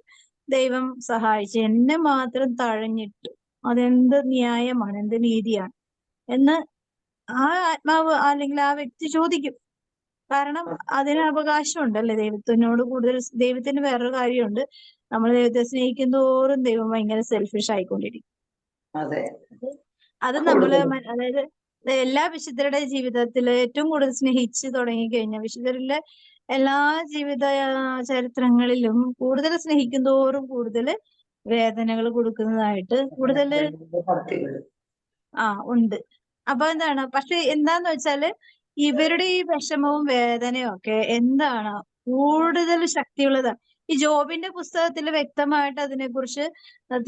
ദൈവം സഹായിച്ചു. എന്നെ മാത്രം തഴഞ്ഞിട്ടു. അതെന്ത് ന്യായമാണ്, എന്ത് നീതിയാണ് എന്ന് ആ ആത്മാവ് അല്ലെങ്കിൽ ആ വ്യക്തി ചോദിക്കും. കാരണം അതിന് അവകാശമുണ്ടല്ലേ ദൈവത്തിനോട് കൂടുതൽ. ദൈവത്തിന് വേറൊരു കാര്യമുണ്ട്, നമ്മൾ ദൈവത്തെ സ്നേഹിക്കുന്തോറും ദൈവം ഭയങ്കര സെൽഫിഷ് ആയിക്കൊണ്ടിരിക്കും. അതെ അത് നമ്മള് അതായത് എല്ലാ വിശുദ്ധരുടെ ജീവിതത്തിൽ ഏറ്റവും കൂടുതൽ സ്നേഹിച്ച് തുടങ്ങിക്കഴിഞ്ഞാൽ വിശുദ്ധരിലെ എല്ലാ ജീവിത ചരിത്രങ്ങളിലും കൂടുതൽ സ്നേഹിക്കും തോറും കൂടുതൽ വേദനകൾ കൊടുക്കുന്നതായിട്ട് കൂടുതൽ ഉണ്ട്. അപ്പൊ എന്താണ്, പക്ഷെ എന്താന്ന് വെച്ചാല് ഇവരുടെ ഈ വിഷമവും വേദനയും ഒക്കെ എന്താണ് കൂടുതൽ ശക്തിയുള്ളതാണ്. ഈ ജോബിന്റെ പുസ്തകത്തിൽ വ്യക്തമായിട്ട് അതിനെക്കുറിച്ച്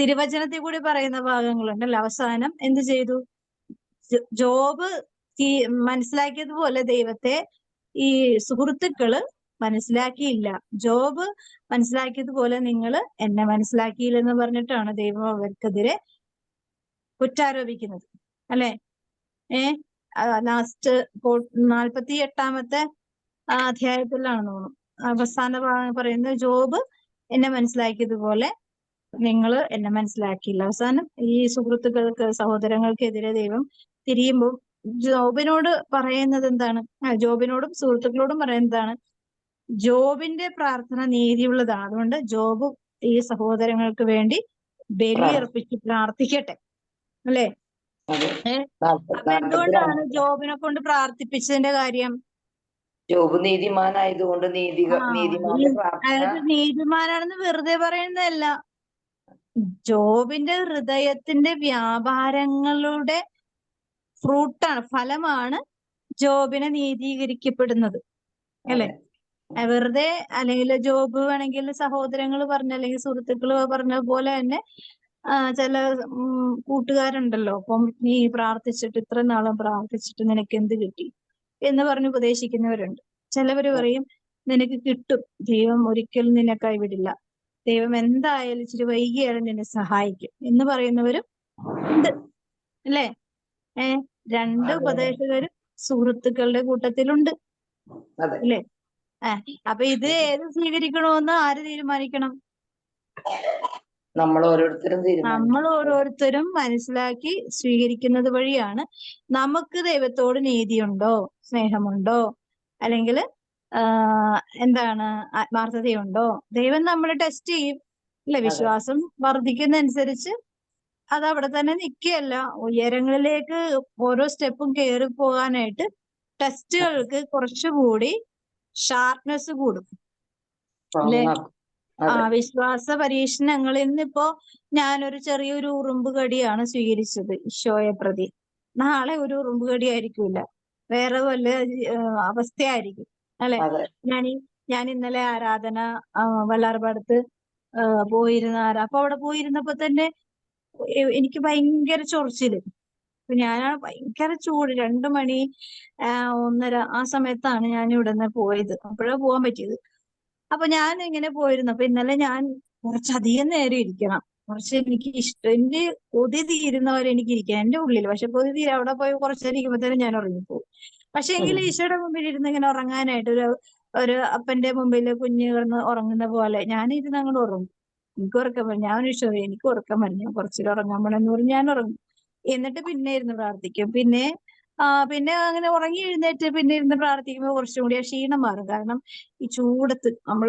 തിരുവചനത്തിൽ കൂടി പറയുന്ന ഭാഗങ്ങളുണ്ടല്ലോ. അവസാനം എന്ത് ചെയ്തു? ജോബ് മനസ്സിലാക്കിയതുപോലെ ദൈവത്തെ ഈ സുഹൃത്തുക്കള് മനസ്സിലാക്കിയില്ല. ജോബ് മനസ്സിലാക്കിയതുപോലെ നിങ്ങൾ എന്നെ മനസ്സിലാക്കിയില്ലെന്ന് പറഞ്ഞിട്ടാണ് ദൈവം അവർക്കെതിരെ കുറ്റാരോപിക്കുന്നത്, അല്ലെ? ലാസ്റ്റ് 48 അധ്യായത്തിലാണ് തോന്നുന്നു അവസാന ഭാഗം പറയുന്നത്, ജോബ് എന്നെ മനസ്സിലാക്കിയതുപോലെ നിങ്ങൾ എന്നെ മനസ്സിലാക്കിയില്ല. അവസാനം ഈ സുഹൃത്തുക്കൾക്ക് സഹോദരങ്ങൾക്കെതിരെ ദൈവം തിരിയുമ്പോൾ ജോബിനോട് പറയുന്നത് എന്താണ്? ജോബിനോടും സുഹൃത്തുക്കളോടും പറയുന്നതാണ്, ജോബിന്റെ പ്രാർത്ഥന നീതിയുള്ളതാണ്, അതുകൊണ്ട് ജോബ് ഈ സഹോദരങ്ങൾക്ക് വേണ്ടി ബലിയർപ്പിച്ച് പ്രാർത്ഥിക്കട്ടെ, അല്ലെ? അപ്പൊ എന്തുകൊണ്ടാണ് ജോബിനെ കൊണ്ട് പ്രാർത്ഥിപ്പിച്ചതിന്റെ കാര്യം? ജോബ് നീതിമാനായതുകൊണ്ട് നീതിമാന്റെ പ്രാർത്ഥന. അതായത് നീതിമാനാണെന്ന് വെറുതെ പറയുന്നതല്ല, ജോബിന്റെ ഹൃദയത്തിന്റെ വ്യാപാരങ്ങളുടെ ഫ്രൂട്ടാണ്, ഫലമാണ് ജോബിനെ നീതീകരിക്കപ്പെടുന്നത്, അല്ലെ? വെറുതെ അല്ലെങ്കിൽ ജോബ് വേണമെങ്കിൽ സഹോദരങ്ങൾ പറഞ്ഞ അല്ലെങ്കിൽ സുഹൃത്തുക്കൾ പറഞ്ഞ പോലെ തന്നെ ചില കൂട്ടുകാരുണ്ടല്ലോ, അപ്പം നീ പ്രാർത്ഥിച്ചിട്ട് ഇത്ര നാളും പ്രാർത്ഥിച്ചിട്ട് നിനക്ക് എന്ത് കിട്ടി എന്ന് പറഞ്ഞ് ഉപദേശിക്കുന്നവരുണ്ട്. ചിലവര് പറയും നിനക്ക് കിട്ടും, ദൈവം ഒരിക്കലും നിന്നെ കൈവിടില്ല, ദൈവം എന്തായാലും ഇച്ചിരി വൈകിയാലും നിന്നെ സഹായിക്കും എന്ന് പറയുന്നവരും ഉണ്ട്, അല്ലേ? രണ്ട് ഉപദേശകരും സുഹൃത്തുക്കളുടെ കൂട്ടത്തിലുണ്ട്, അല്ലേ? അപ്പൊ ഇത് ഏത് സ്വീകരിക്കണമെന്ന് ആര് തീരുമാനിക്കണം? നമ്മൾ ഓരോരുത്തരും മനസ്സിലാക്കി സ്വീകരിക്കുന്നത് വഴിയാണ് നമുക്ക് ദൈവത്തോട് നീതിയുണ്ടോ, സ്നേഹമുണ്ടോ, അല്ലെങ്കിൽ എന്താണ് ആത്മാർത്ഥതയുണ്ടോ, ദൈവം നമ്മൾ ടെസ്റ്റ് ചെയ്യും, അല്ലെ? വിശ്വാസം വർദ്ധിക്കുന്നതനുസരിച്ച് അത് അവിടെ തന്നെ നിൽക്കുകയല്ല, ഉയരങ്ങളിലേക്ക് ഓരോ സ്റ്റെപ്പും കയറി പോകാനായിട്ട് ടെസ്റ്റുകൾക്ക് കുറച്ചുകൂടി ഷാർപ്നെസ് കൂടും, അല്ലെ? വിശ്വാസ പരീക്ഷണങ്ങളിൽ ഇന്നിപ്പോ ഞാനൊരു ചെറിയൊരു ഉറുമ്പ് കടിയാണ് സ്വീകരിച്ചത് ഈശോയെ പ്രതി. നാളെ ഒരു ഉറുമ്പ് കടി ആയിരിക്കില്ല, വേറെ വല്ല അവസ്ഥയായിരിക്കും, അല്ലെ? ഞാൻ ഇന്നലെ ആരാധന വല്ലാർപാടത്ത് പോയിരുന്ന അപ്പൊ അവിടെ പോയിരുന്നപ്പോ തന്നെ എനിക്ക് ഭയങ്കര ചൊറിച്ചില്. ഞാനാണ് ഭയങ്കര ചൂട്, 2 മണി 1:30 ആ സമയത്താണ് ഞാൻ ഇവിടെ നിന്ന് പോയത്. അപ്പോഴാണ് പോകാൻ പറ്റിയത്. അപ്പൊ ഞാൻ ഇങ്ങനെ പോയിരുന്നു. അപ്പൊ ഇന്നലെ ഞാൻ കുറച്ചധികം നേരം ഇരിക്കണം, കുറച്ച് എനിക്ക് ഇഷ്ടം, എന്റെ കൊതി തീരുന്ന പോലെ എനിക്ക് ഇരിക്കാം എന്റെ ഉള്ളിൽ. പക്ഷെ കൊതി തീരെ അവിടെ പോയി കുറച്ചേരം ഇരിക്കുമ്പോഴത്തേനും ഞാൻ ഉറങ്ങിപ്പോകും. പക്ഷെ എങ്കിൽ ഈശോയുടെ മുമ്പിൽ ഇരുന്ന് ഇങ്ങനെ ഉറങ്ങാനായിട്ട് ഒരു അപ്പന്റെ മുമ്പിൽ കുഞ്ഞ് കിടന്ന് ഉറങ്ങുന്ന പോലെ ഞാൻ ഇരുന്ന് അങ്ങോട്ട് ഉറങ്ങും. എനിക്ക് ഉറക്കം വരും. ഞാൻ ഈശോ എനിക്ക് ഉറക്കം വരും, ഞാൻ കുറച്ചിൽ ഉറങ്ങാൻ പോണെന്ന് പറഞ്ഞ് ഞാൻ ഉറങ്ങും. എന്നിട്ട് പിന്നെ ഇരുന്ന് പ്രാർത്ഥിക്കും. പിന്നെ അങ്ങനെ ഉറങ്ങി എഴുന്നേറ്റ് പിന്നെ ഇരുന്ന് പ്രാർത്ഥിക്കുമ്പോൾ കുറച്ചും കൂടി ആ ക്ഷീണം മാറും. കാരണം ഈ ചൂടത്ത് നമ്മൾ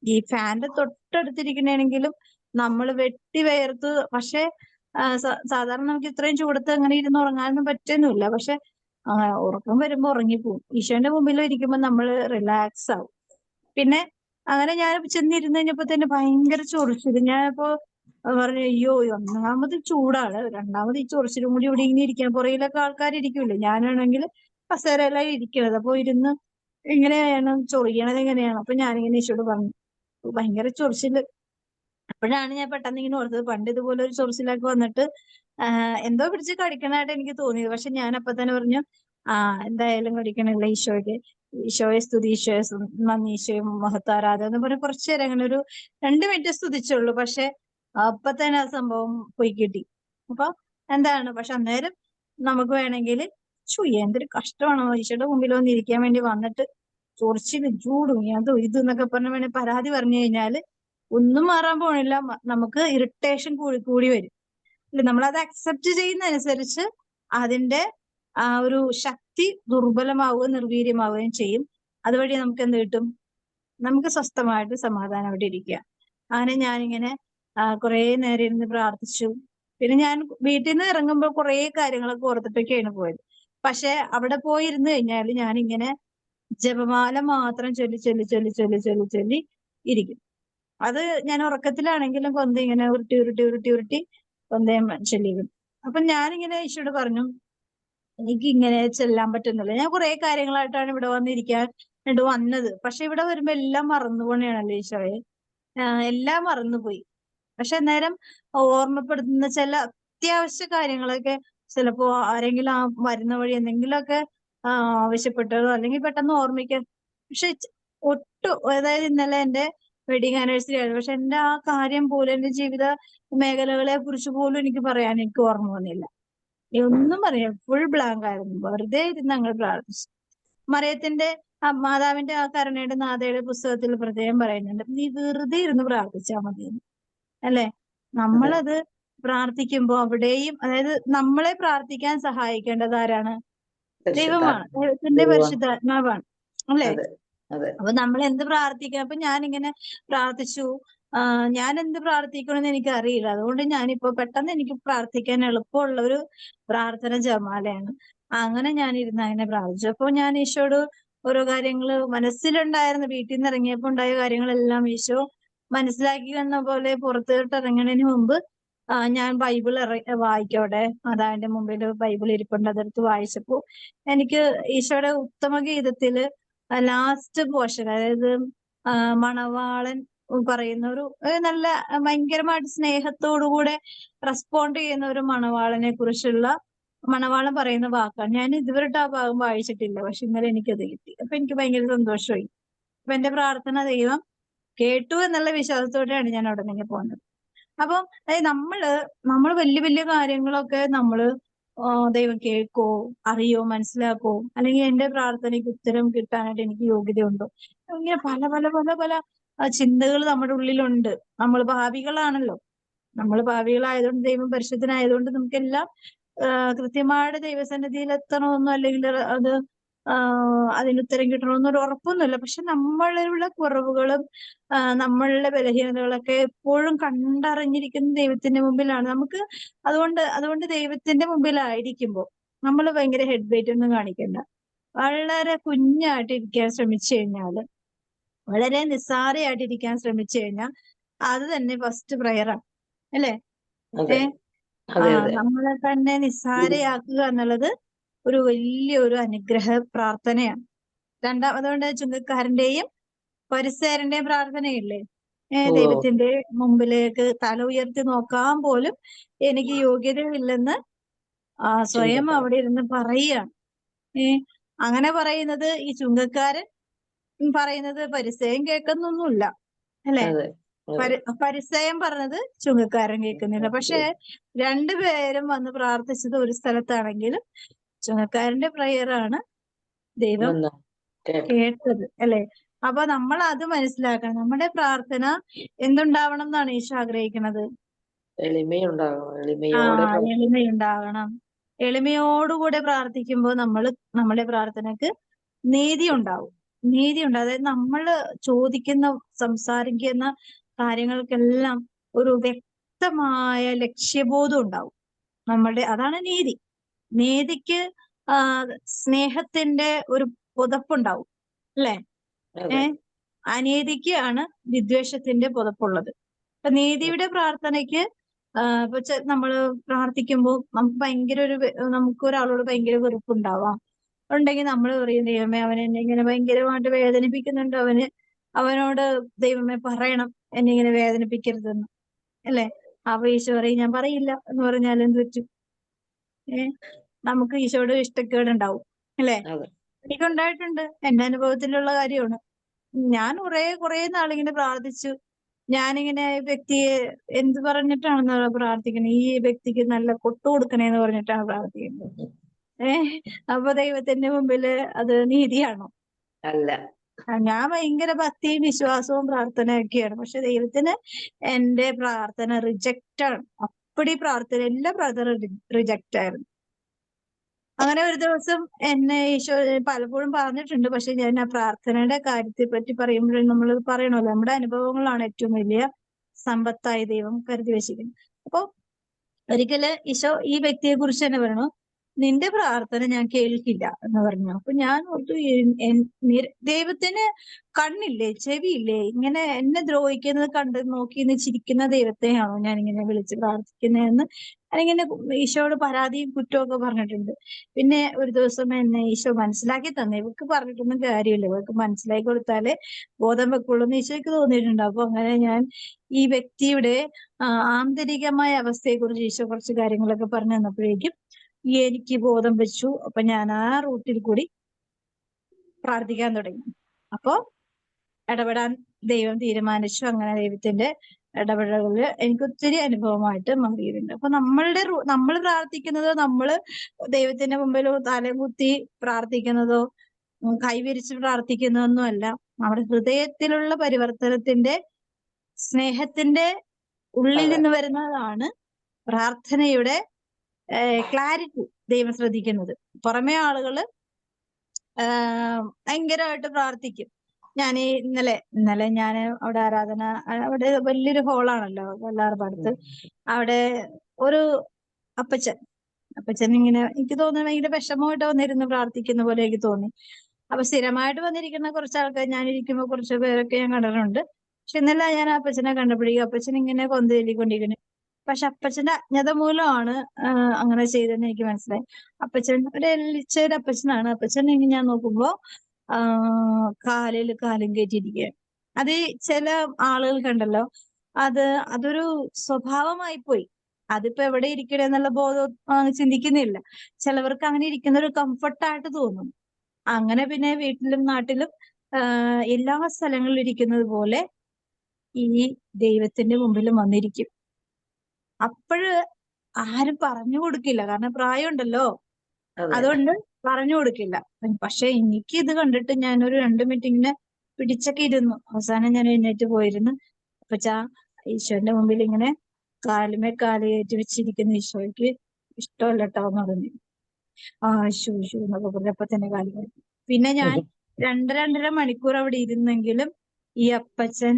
ഈ ഫാന്റെ തൊട്ടടുത്തിരിക്കണെങ്കിലും നമ്മൾ വെട്ടി വേർത്ത്. പക്ഷെ സാധാരണ നമുക്ക് ഇത്രയും ചൂടത്ത് അങ്ങനെ ഇരുന്ന് ഉറങ്ങാനൊന്നും പറ്റുന്നില്ല. പക്ഷെ ഉറക്കം വരുമ്പോ ഉറങ്ങിപ്പോവും. ഈശോന്റെ മുമ്പിൽ ഇരിക്കുമ്പോൾ നമ്മൾ റിലാക്സ് ആവും. പിന്നെ അങ്ങനെ ഞാൻ ചെന്നിരുന്ന് കഴിഞ്ഞപ്പോ തന്നെ ഭയങ്കര ചൊറിച്ചില്. ഞാനിപ്പോ പറഞ്ഞു, അയ്യോ ഒന്നാമത് ചൂടാണ്, രണ്ടാമത് ഈ ചൊറിച്ചിലും കൂടി ഇവിടെ ഇങ്ങനെ ഇരിക്കണം. പുറയിലൊക്കെ ആൾക്കാർ ഇരിക്കൂലേ, ഞാനാണെങ്കിൽ കസേരയെല്ലാം ഇരിക്കണത്. അപ്പൊ ഇരുന്ന് എങ്ങനെയാണ് ചൊറിയണത് എങ്ങനെയാണ്? അപ്പൊ ഞാനിങ്ങനെ ഈശോട് പറഞ്ഞു ഭയങ്കര ചൊറിച്ചില്. അപ്പോഴാണ് ഞാൻ പെട്ടെന്ന് ഇങ്ങനെ ഓർത്തത്, പണ്ട് ഇതുപോലെ ഒരു ചൊറിച്ചിലൊക്കെ വന്നിട്ട് എന്തോ പിടിച്ച് കടിക്കണായിട്ട് എനിക്ക് തോന്നിയത്. പക്ഷെ ഞാൻ അപ്പൊ തന്നെ പറഞ്ഞു, എന്തായാലും പഠിക്കണില്ല ഈശോയ്ക്ക്, ഈശോയെ സ്തുതി, ഈശോയെ നന്ദി, ഈശോയെ മഹത്താരാധന എന്ന് പറഞ്ഞ് കുറച്ചു നേരം അങ്ങനെ ഒരു 2 മിനിറ്റ് സ്തുതിച്ചുള്ളൂ. പക്ഷെ അപ്പൊ തന്നെ ആ സംഭവം പോയി കിട്ടി. അപ്പൊ എന്താണ്, പക്ഷെ അന്നേരം നമുക്ക് വേണമെങ്കിൽ എന്തൊരു കഷ്ടമാണോ ഈശോയുടെ മുമ്പിൽ വന്നിരിക്കാൻ വേണ്ടി വന്നിട്ട് ചൊറിച്ചിലും ചൂടും അതും ഇതും എന്നൊക്കെ പറഞ്ഞ വേണേൽ പരാതി പറഞ്ഞു കഴിഞ്ഞാല് ഒന്നും മാറാൻ പോണില്ല. നമുക്ക് ഇറിറ്റേഷൻ കൂടി വരും. നമ്മളത് അക്സെപ്റ്റ് ചെയ്യുന്നതനുസരിച്ച് അതിന്റെ ആ ഒരു ശക്തി ദുർബലമാവുകയും നിർവീര്യമാവുകയും ചെയ്യും. അതുവഴി നമുക്ക് എന്ത് കിട്ടും? നമുക്ക് സ്വസ്ഥമായിട്ട് സമാധാനമായിട്ട് ഇരിക്കുക. അങ്ങനെ ഞാനിങ്ങനെ കുറെ നേരം ഇരുന്ന് പ്രാർത്ഥിച്ചു. പിന്നെ ഞാൻ വീട്ടിൽ നിന്ന് ഇറങ്ങുമ്പോൾ കുറെ കാര്യങ്ങളൊക്കെ ഓർത്തിട്ടൊക്കെയാണ് പോയത്. പക്ഷെ അവിടെ പോയിരുന്ന് കഴിഞ്ഞാൽ ഞാനിങ്ങനെ ജപമാല മാത്രം ചൊല്ലി ഇരിക്കും. അത് ഞാൻ ഉറക്കത്തിലാണെങ്കിലും കൊന്ത ഇങ്ങനെ ഉരുട്ടി കൊന്തയും ചൊല്ലിക്കും. അപ്പൊ ഞാനിങ്ങനെ ഈശോയോട് പറഞ്ഞു, എനിക്ക് ഇങ്ങനെ ചെല്ലാൻ പറ്റുന്നില്ല. ഞാൻ കുറെ കാര്യങ്ങളായിട്ടാണ് ഇവിടെ വന്നിരിക്കാൻ വന്നത്. പക്ഷെ ഇവിടെ വരുമ്പോ എല്ലാം മറന്നു പോണെയാണല്ലോ ഈശോയെ, എല്ലാം മറന്നുപോയി. പക്ഷെ അന്നേരം ഓർമ്മപ്പെടുത്തുന്ന ചില അത്യാവശ്യ കാര്യങ്ങളൊക്കെ ചിലപ്പോ ആരെങ്കിലും ആ വരുന്ന വഴി എന്തെങ്കിലുമൊക്കെ ആവശ്യപ്പെട്ടതോ അല്ലെങ്കിൽ പെട്ടെന്ന് ഓർമ്മിക്കാൻ. പക്ഷെ അതായത് ഇന്നലെ എന്റെ വെഡിങ് ആനിവേഴ്സറി ആയിരുന്നു. പക്ഷെ എന്റെ ആ കാര്യം പോലും, എന്റെ ജീവിത മേഖലകളെ കുറിച്ച് പോലും എനിക്ക് പറയാൻ എനിക്ക് ഓർമ്മ വന്നില്ല. ഒന്നും പറയാം, ഫുൾ ബ്ലാങ്ക് ആയിരുന്നു. വെറുതെ ഇരുന്ന് ഞങ്ങൾ പ്രാർത്ഥിച്ചു. മറിയത്തിന്റെ മാതാവിന്റെ ആ കരുണയുടെ നാഥയുടെ പുസ്തകത്തിൽ പ്രത്യേകം പറയുന്നുണ്ട്, നീ വെറുതെ ഇരുന്ന് പ്രാർത്ഥിച്ചാൽ മതി അല്ലെ. നമ്മളത് പ്രാർത്ഥിക്കുമ്പോ അവിടെയും, അതായത് നമ്മളെ പ്രാർത്ഥിക്കാൻ സഹായിക്കേണ്ടത് ആരാണ്? ദൈവമാണ്, ദൈവത്തിന്റെ പരിശുദ്ധാത്മാവാണ് അല്ലെ. അപ്പൊ നമ്മൾ എന്ത് പ്രാർത്ഥിക്കണം? അപ്പൊ ഞാനിങ്ങനെ പ്രാർത്ഥിച്ചു. ഞാൻ എന്ത് പ്രാർത്ഥിക്കണമെന്ന് എനിക്ക് അറിയില്ല. അതുകൊണ്ട് ഞാനിപ്പോ പെട്ടെന്ന് എനിക്ക് പ്രാർത്ഥിക്കാൻ എളുപ്പമുള്ള ഒരു പ്രാർത്ഥന ജപമാലയാണ്. അങ്ങനെ ഞാനിരുന്ന് അങ്ങനെ പ്രാർത്ഥിച്ചു. അപ്പൊ ഞാൻ ഈശോയോട് ഓരോ കാര്യങ്ങള് മനസ്സിലുണ്ടായിരുന്ന, വീട്ടിൽ നിന്ന് ഇറങ്ങിയപ്പോ ഉണ്ടായ കാര്യങ്ങളെല്ലാം ഈശോ മനസ്സിലാക്കി എന്ന പോലെ പുറത്തോട്ട് ഇറങ്ങുന്നതിന് മുമ്പ് ഞാൻ ബൈബിൾ വായിക്കോടെ, മാതാവിന്റെ മുമ്പിൽ ബൈബിൾ ഇരിപ്പുണ്ട്. അതെടുത്ത് വായിച്ചപ്പോ എനിക്ക് ഈശോയുടെ ഉത്തമ ഗീതത്തില് ലാസ്റ്റ് പോർഷൻ, അതായത് മണവാളൻ പറയുന്ന ഒരു നല്ല ഭയങ്കരമായിട്ട് സ്നേഹത്തോടുകൂടെ റെസ്പോണ്ട് ചെയ്യുന്ന ഒരു മണവാളനെ കുറിച്ചുള്ള, മണവാളൻ പറയുന്ന വാക്കാണ്. ഞാൻ ഇതുവരെയായിട്ട് ആ ഭാഗം വായിച്ചിട്ടില്ല. പക്ഷെ ഇന്നലെ എനിക്കത് കിട്ടി. അപ്പൊ എനിക്ക് ഭയങ്കര സന്തോഷമായി. അപ്പൊ എന്റെ പ്രാർത്ഥന ദൈവം കേട്ടു എന്നുള്ള വിശ്വാസത്തോടെയാണ് ഞാൻ അവിടെ നിന്ന് പോകുന്നത്. അപ്പം അതായത് നമ്മള് വലിയ വലിയ കാര്യങ്ങളൊക്കെ ദൈവം കേൾക്കോ, അറിയോ, മനസ്സിലാക്കോ, അല്ലെങ്കിൽ എന്റെ പ്രാർത്ഥനയ്ക്ക് ഉത്തരം കിട്ടാനായിട്ട് എനിക്ക് യോഗ്യതയുണ്ടോ, ഇങ്ങനെ പല പല പല പല ചിന്തകൾ നമ്മുടെ ഉള്ളിലുണ്ട്. നമ്മൾ ഭാവികളാണല്ലോ. നമ്മൾ ഭാവികളായതുകൊണ്ട്, ദൈവം പരിശുദ്ധനായതുകൊണ്ട് നമുക്കെല്ലാം കൃത്യമായിട്ട് ദൈവസന്നിധിയിൽ എത്തണമെന്നോ അല്ലെങ്കിൽ അത് അതിനുത്തരം കിട്ടണമെന്നൊരു ഉറപ്പൊന്നുമില്ല. പക്ഷെ നമ്മളിലുള്ള കുറവുകളും നമ്മളുടെ ബലഹീനതകളൊക്കെ എപ്പോഴും കണ്ടറിഞ്ഞിരിക്കുന്ന ദൈവത്തിന്റെ മുമ്പിലാണ്. നമുക്ക് അതുകൊണ്ട് ദൈവത്തിന്റെ മുമ്പിലായിരിക്കുമ്പോൾ നമ്മൾ ഭയങ്കര ഹെഡ് വെയിറ്റ് ഒന്നും കാണിക്കണ്ട. വളരെ കുഞ്ഞായിട്ടിരിക്കാൻ ശ്രമിച്ചു കഴിഞ്ഞാല്, വളരെ നിസ്സാരയായിട്ടിരിക്കാൻ ശ്രമിച്ചു കഴിഞ്ഞാൽ അത് തന്നെ ഫസ്റ്റ് പ്രയറാണ് അല്ലേ. നമ്മളെ തന്നെ നിസ്സാരയാക്കുക എന്നുള്ളത് ഒരു വലിയൊരു അനുഗ്രഹ പ്രാർത്ഥനയാണ്. അതുകൊണ്ട് ചുങ്കക്കാരന്റെയും പരിസരന്റെയും പ്രാർത്ഥനയില്ലേ, ദൈവത്തിന്റെ മുമ്പിലേക്ക് തല ഉയർത്തി നോക്കാൻ പോലും എനിക്ക് യോഗ്യതയില്ലെന്ന് സ്വയം അവിടെ ഇരുന്ന് പറയുകയാണ്. അങ്ങനെ പറയുന്നത് ഈ ചുങ്കക്കാരൻ പറയുന്നത് പരിസയം കേൾക്കുന്നൊന്നുമില്ല അല്ലെ. പരിസയം പറഞ്ഞത് ചുങ്കക്കാരൻ കേൾക്കുന്നില്ല. പക്ഷെ രണ്ടുപേരും വന്ന് പ്രാർത്ഥിച്ചത് ഒരു സ്ഥലത്താണെങ്കിലും ചുങ്കക്കാരന്റെ പ്രയറാണ് ദൈവം കേട്ടത് അല്ലെ. അപ്പൊ നമ്മൾ അത് മനസ്സിലാക്കണം. നമ്മുടെ പ്രാർത്ഥന എന്തുണ്ടാവണം എന്നാണ് ഈശോ ആഗ്രഹിക്കുന്നത്? എളിമയുണ്ടാകണം. എളിമയോടുകൂടെ പ്രാർത്ഥിക്കുമ്പോൾ നമ്മുടെ പ്രാർത്ഥനക്ക് നീതി ഉണ്ടാവും. അതായത് നമ്മൾ ചോദിക്കുന്ന, സംസാരിക്കുന്ന കാര്യങ്ങൾക്കെല്ലാം ഒരു വ്യക്തമായ ലക്ഷ്യബോധം ഉണ്ടാവും. അതാണ് നീതി. നീതിക്ക് സ്നേഹത്തിന്റെ ഒരു പുതപ്പുണ്ടാവും അല്ലെ. അനീതിക്ക് ആണ് വിദ്വേഷത്തിന്റെ പുതപ്പുള്ളത്. അപ്പൊ നീതിയുടെ പ്രാർത്ഥനയ്ക്ക് ഇപ്പൊ നമ്മള് പ്രാർത്ഥിക്കുമ്പോൾ നമുക്ക് ഒരാളോട് ഭയങ്കര വെറുപ്പുണ്ടാവാം. ഉണ്ടെങ്കിൽ നമ്മൾ പറയും, ദൈവമേ അവൻ എന്നെ ഇങ്ങനെ ഭയങ്കരമായിട്ട് വേദനിപ്പിക്കുന്നുണ്ട്, അവനോട് ദൈവമേ പറയണം എന്നെ ഇങ്ങനെ വേദനിപ്പിക്കരുതെന്ന് അല്ലെ. അപ്പൊ ഈശോ പറയും, ഞാൻ പറയില്ല എന്ന് പറഞ്ഞാൽ എന്ത് പറ്റും? നമുക്ക് ഈശോയോട് ഇഷ്ടക്കേടുണ്ടാവും. അല്ലെ? അതെ. എനിക്കുണ്ടായിട്ടുണ്ട്, എന്റെ അനുഭവത്തിലുള്ള കാര്യമാണ്. ഞാൻ കുറെ നാളിങ്ങനെ പ്രാർത്ഥിച്ചു. ഞാനിങ്ങനെ ഈ വ്യക്തിയെ എന്ത് പറഞ്ഞിട്ടാണെന്ന് പ്രാർത്ഥിക്കുന്നത്, ഈ വ്യക്തിക്ക് നല്ല കൊട്ടു കൊടുക്കണേന്ന് പറഞ്ഞിട്ടാണ് പ്രാർത്ഥിക്കുന്നത്. അപ്പൊ ദൈവത്തിന്റെ മുമ്പില് അത് നീതിയാണോ? അല്ല. ഞാൻ ഭയങ്കര ഭക്തിയും വിശ്വാസവും പ്രാർത്ഥനയൊക്കെയാണ്. പക്ഷെ ദൈവത്തിന് എന്റെ പ്രാർത്ഥന റിജക്റ്റ് ആണ്. അപ്പടി പ്രാർത്ഥന, എല്ലാ പ്രാർത്ഥന റിജക്റ്റ് ആയിരുന്നു. അങ്ങനെ ഒരു ദിവസം എന്നെ ഈശോ പലപ്പോഴും പറഞ്ഞിട്ടുണ്ട്. പക്ഷെ ഞാൻ ആ പ്രാർത്ഥനയുടെ കാര്യത്തെ പറ്റി പറയുമ്പോഴും നമ്മൾ പറയണല്ലോ, നമ്മുടെ അനുഭവങ്ങളാണ് ഏറ്റവും വലിയ സമ്പത്തായി ദൈവം കരുതി വെച്ചിരിക്കുന്നത്. അപ്പൊ ഒരിക്കല് ഈശോ ഈ വ്യക്തിയെ കുറിച്ച് തന്നെ പറയണു, നിന്റെ പ്രാർത്ഥന ഞാൻ കേൾക്കില്ല എന്ന് പറഞ്ഞു. അപ്പൊ ഞാൻ ഓർത്തു, ദൈവത്തിന് കണ്ണില്ലേ, ചെവിയില്ലേ? ഇങ്ങനെ എന്നെ ദ്രോഹിക്കുന്നത് കണ്ട് നോക്കി ചിരിക്കുന്ന ദൈവത്തെയാണോ ഞാൻ ഇങ്ങനെ വിളിച്ച് പ്രാർത്ഥിക്കുന്നതെന്ന് ഞാനിങ്ങനെ ഈശോയോട് പരാതിയും കുറ്റമൊക്കെ പറഞ്ഞിട്ടുണ്ട്. പിന്നെ ഒരു ദിവസം എന്നെ ഈശോ മനസ്സിലാക്കി തന്നെ, ഇവർക്ക് പറഞ്ഞിട്ടൊന്നും കാര്യമില്ല, ഇവർക്ക് മനസ്സിലാക്കി കൊടുത്താലേ ബോധം വെക്കുള്ളൂ എന്ന് ഈശോയ്ക്ക് തോന്നിയിട്ടുണ്ട്. അപ്പൊ അങ്ങനെ ഞാൻ ഈ വ്യക്തിയുടെ ആന്തരികമായ അവസ്ഥയെക്കുറിച്ച് ഈശോ കുറച്ച് കാര്യങ്ങളൊക്കെ പറഞ്ഞു തന്നപ്പോഴേക്കും എനിക്ക് ബോധം വെച്ചു. അപ്പൊ ഞാൻ ആ റൂട്ടിൽ കൂടി പ്രാർത്ഥിക്കാൻ തുടങ്ങി. അപ്പോ ഇടപെടാൻ ദൈവം തീരുമാനിച്ചു. അങ്ങനെ ദൈവത്തിന്റെ ഇടപെടലുകൾ എനിക്ക് ഒത്തിരി അനുഭവമായിട്ട് മാറിയിട്ടുണ്ട്. അപ്പൊ നമ്മൾ പ്രാർത്ഥിക്കുന്നതോ, നമ്മള് ദൈവത്തിന്റെ മുമ്പിൽ തലം കുത്തി പ്രാർത്ഥിക്കുന്നതോ കൈവിരിച്ച് പ്രാർത്ഥിക്കുന്നതൊന്നും അല്ല. നമ്മുടെ ഹൃദയത്തിലുള്ള പരിവർത്തനത്തിന്റെ, സ്നേഹത്തിന്റെ ഉള്ളിൽ നിന്ന് വരുന്നതാണ് പ്രാർത്ഥനയുടെ ക്ലാരിറ്റി ദൈവം ശ്രദ്ധിക്കുന്നത്. പുറമേ ആളുകള് ഭയങ്കരമായിട്ട് പ്രാർത്ഥിക്കും. ഞാൻ ഇന്നലെ ഞാൻ അവിടെ അവിടെ വലിയൊരു ഹോളാണല്ലോ വല്ലാർപാടത്ത്. അവിടെ ഒരു അപ്പച്ചൻ ഇങ്ങനെ, എനിക്ക് തോന്നുന്നു ഭയങ്കര വിഷമമായിട്ട് വന്നിരുന്ന് പ്രാർത്ഥിക്കുന്ന പോലെ എനിക്ക് തോന്നി. അപ്പൊ സ്ഥിരമായിട്ട് വന്നിരിക്കുന്ന കുറച്ച് ആൾക്കാർ, ഞാനിരിക്കുമ്പോ കുറച്ച് പേരൊക്കെ ഞാൻ കണ്ടിട്ടുണ്ട്. പക്ഷെ ഇന്നലെ ഞാൻ അപ്പച്ചനെ കണ്ടപ്പോഴേക്കും അപ്പച്ചൻ ഇങ്ങനെ കൊന്ത ചൊല്ലിക്കൊണ്ടിരിക്കുന്നു. പക്ഷെ അപ്പച്ചന്റെ അജ്ഞത മൂലമാണ് അങ്ങനെ ചെയ്തെന്ന് എനിക്ക് മനസ്സിലായി. അപ്പച്ചൻ ഒരു എല്ലിച്ചൊരു അപ്പച്ചനാണ്. അപ്പച്ചൻ ഇങ്ങനെ ഞാൻ നോക്കുമ്പോ കാലും കയറ്റിയിരിക്കുകയാണ്. അത് ചില ആളുകൾ കണ്ടല്ലോ, അതൊരു സ്വഭാവമായി പോയി. അതിപ്പോ എവിടെ ഇരിക്കണേ എന്നുള്ള ബോധം ചിന്തിക്കുന്നില്ല. ചിലവർക്ക് അങ്ങനെ ഇരിക്കുന്ന ഒരു കംഫർട്ടായിട്ട് തോന്നും. അങ്ങനെ പിന്നെ വീട്ടിലും നാട്ടിലും എല്ലാ സ്ഥലങ്ങളിലും ഇരിക്കുന്നത് പോലെ ഈ ദൈവത്തിന്റെ മുമ്പിലും വന്നിരിക്കും. അപ്പോഴ് ആരും പറഞ്ഞു കൊടുക്കില്ല, കാരണം പ്രായമുണ്ടല്ലോ, അതുകൊണ്ട് പറഞ്ഞു കൊടുക്കില്ല. പക്ഷെ എനിക്ക് ഇത് കണ്ടിട്ട് ഞാനൊരു 2 മിനിറ്റ് ഇങ്ങനെ പിടിച്ചൊക്കെ ഇരുന്നു. അവസാനം ഞാൻ എഴുന്നേറ്റ് പോയിരുന്നു. അപ്പച്ചാ, ഈശോന്റെ മുമ്പിൽ ഇങ്ങനെ കാലുമേ കാല് കയറ്റി വെച്ചിരിക്കുന്ന ഈശോയ്ക്ക് ഇഷ്ടമല്ല കേട്ടോ എന്ന് പറഞ്ഞു. ഷൂ എന്നൊക്കെ പറഞ്ഞപ്പോ തന്നെ കാല് കയറ്റി. പിന്നെ ഞാൻ 2-2.5 മണിക്കൂർ അവിടെ ഇരുന്നെങ്കിലും ഈ അപ്പച്ചൻ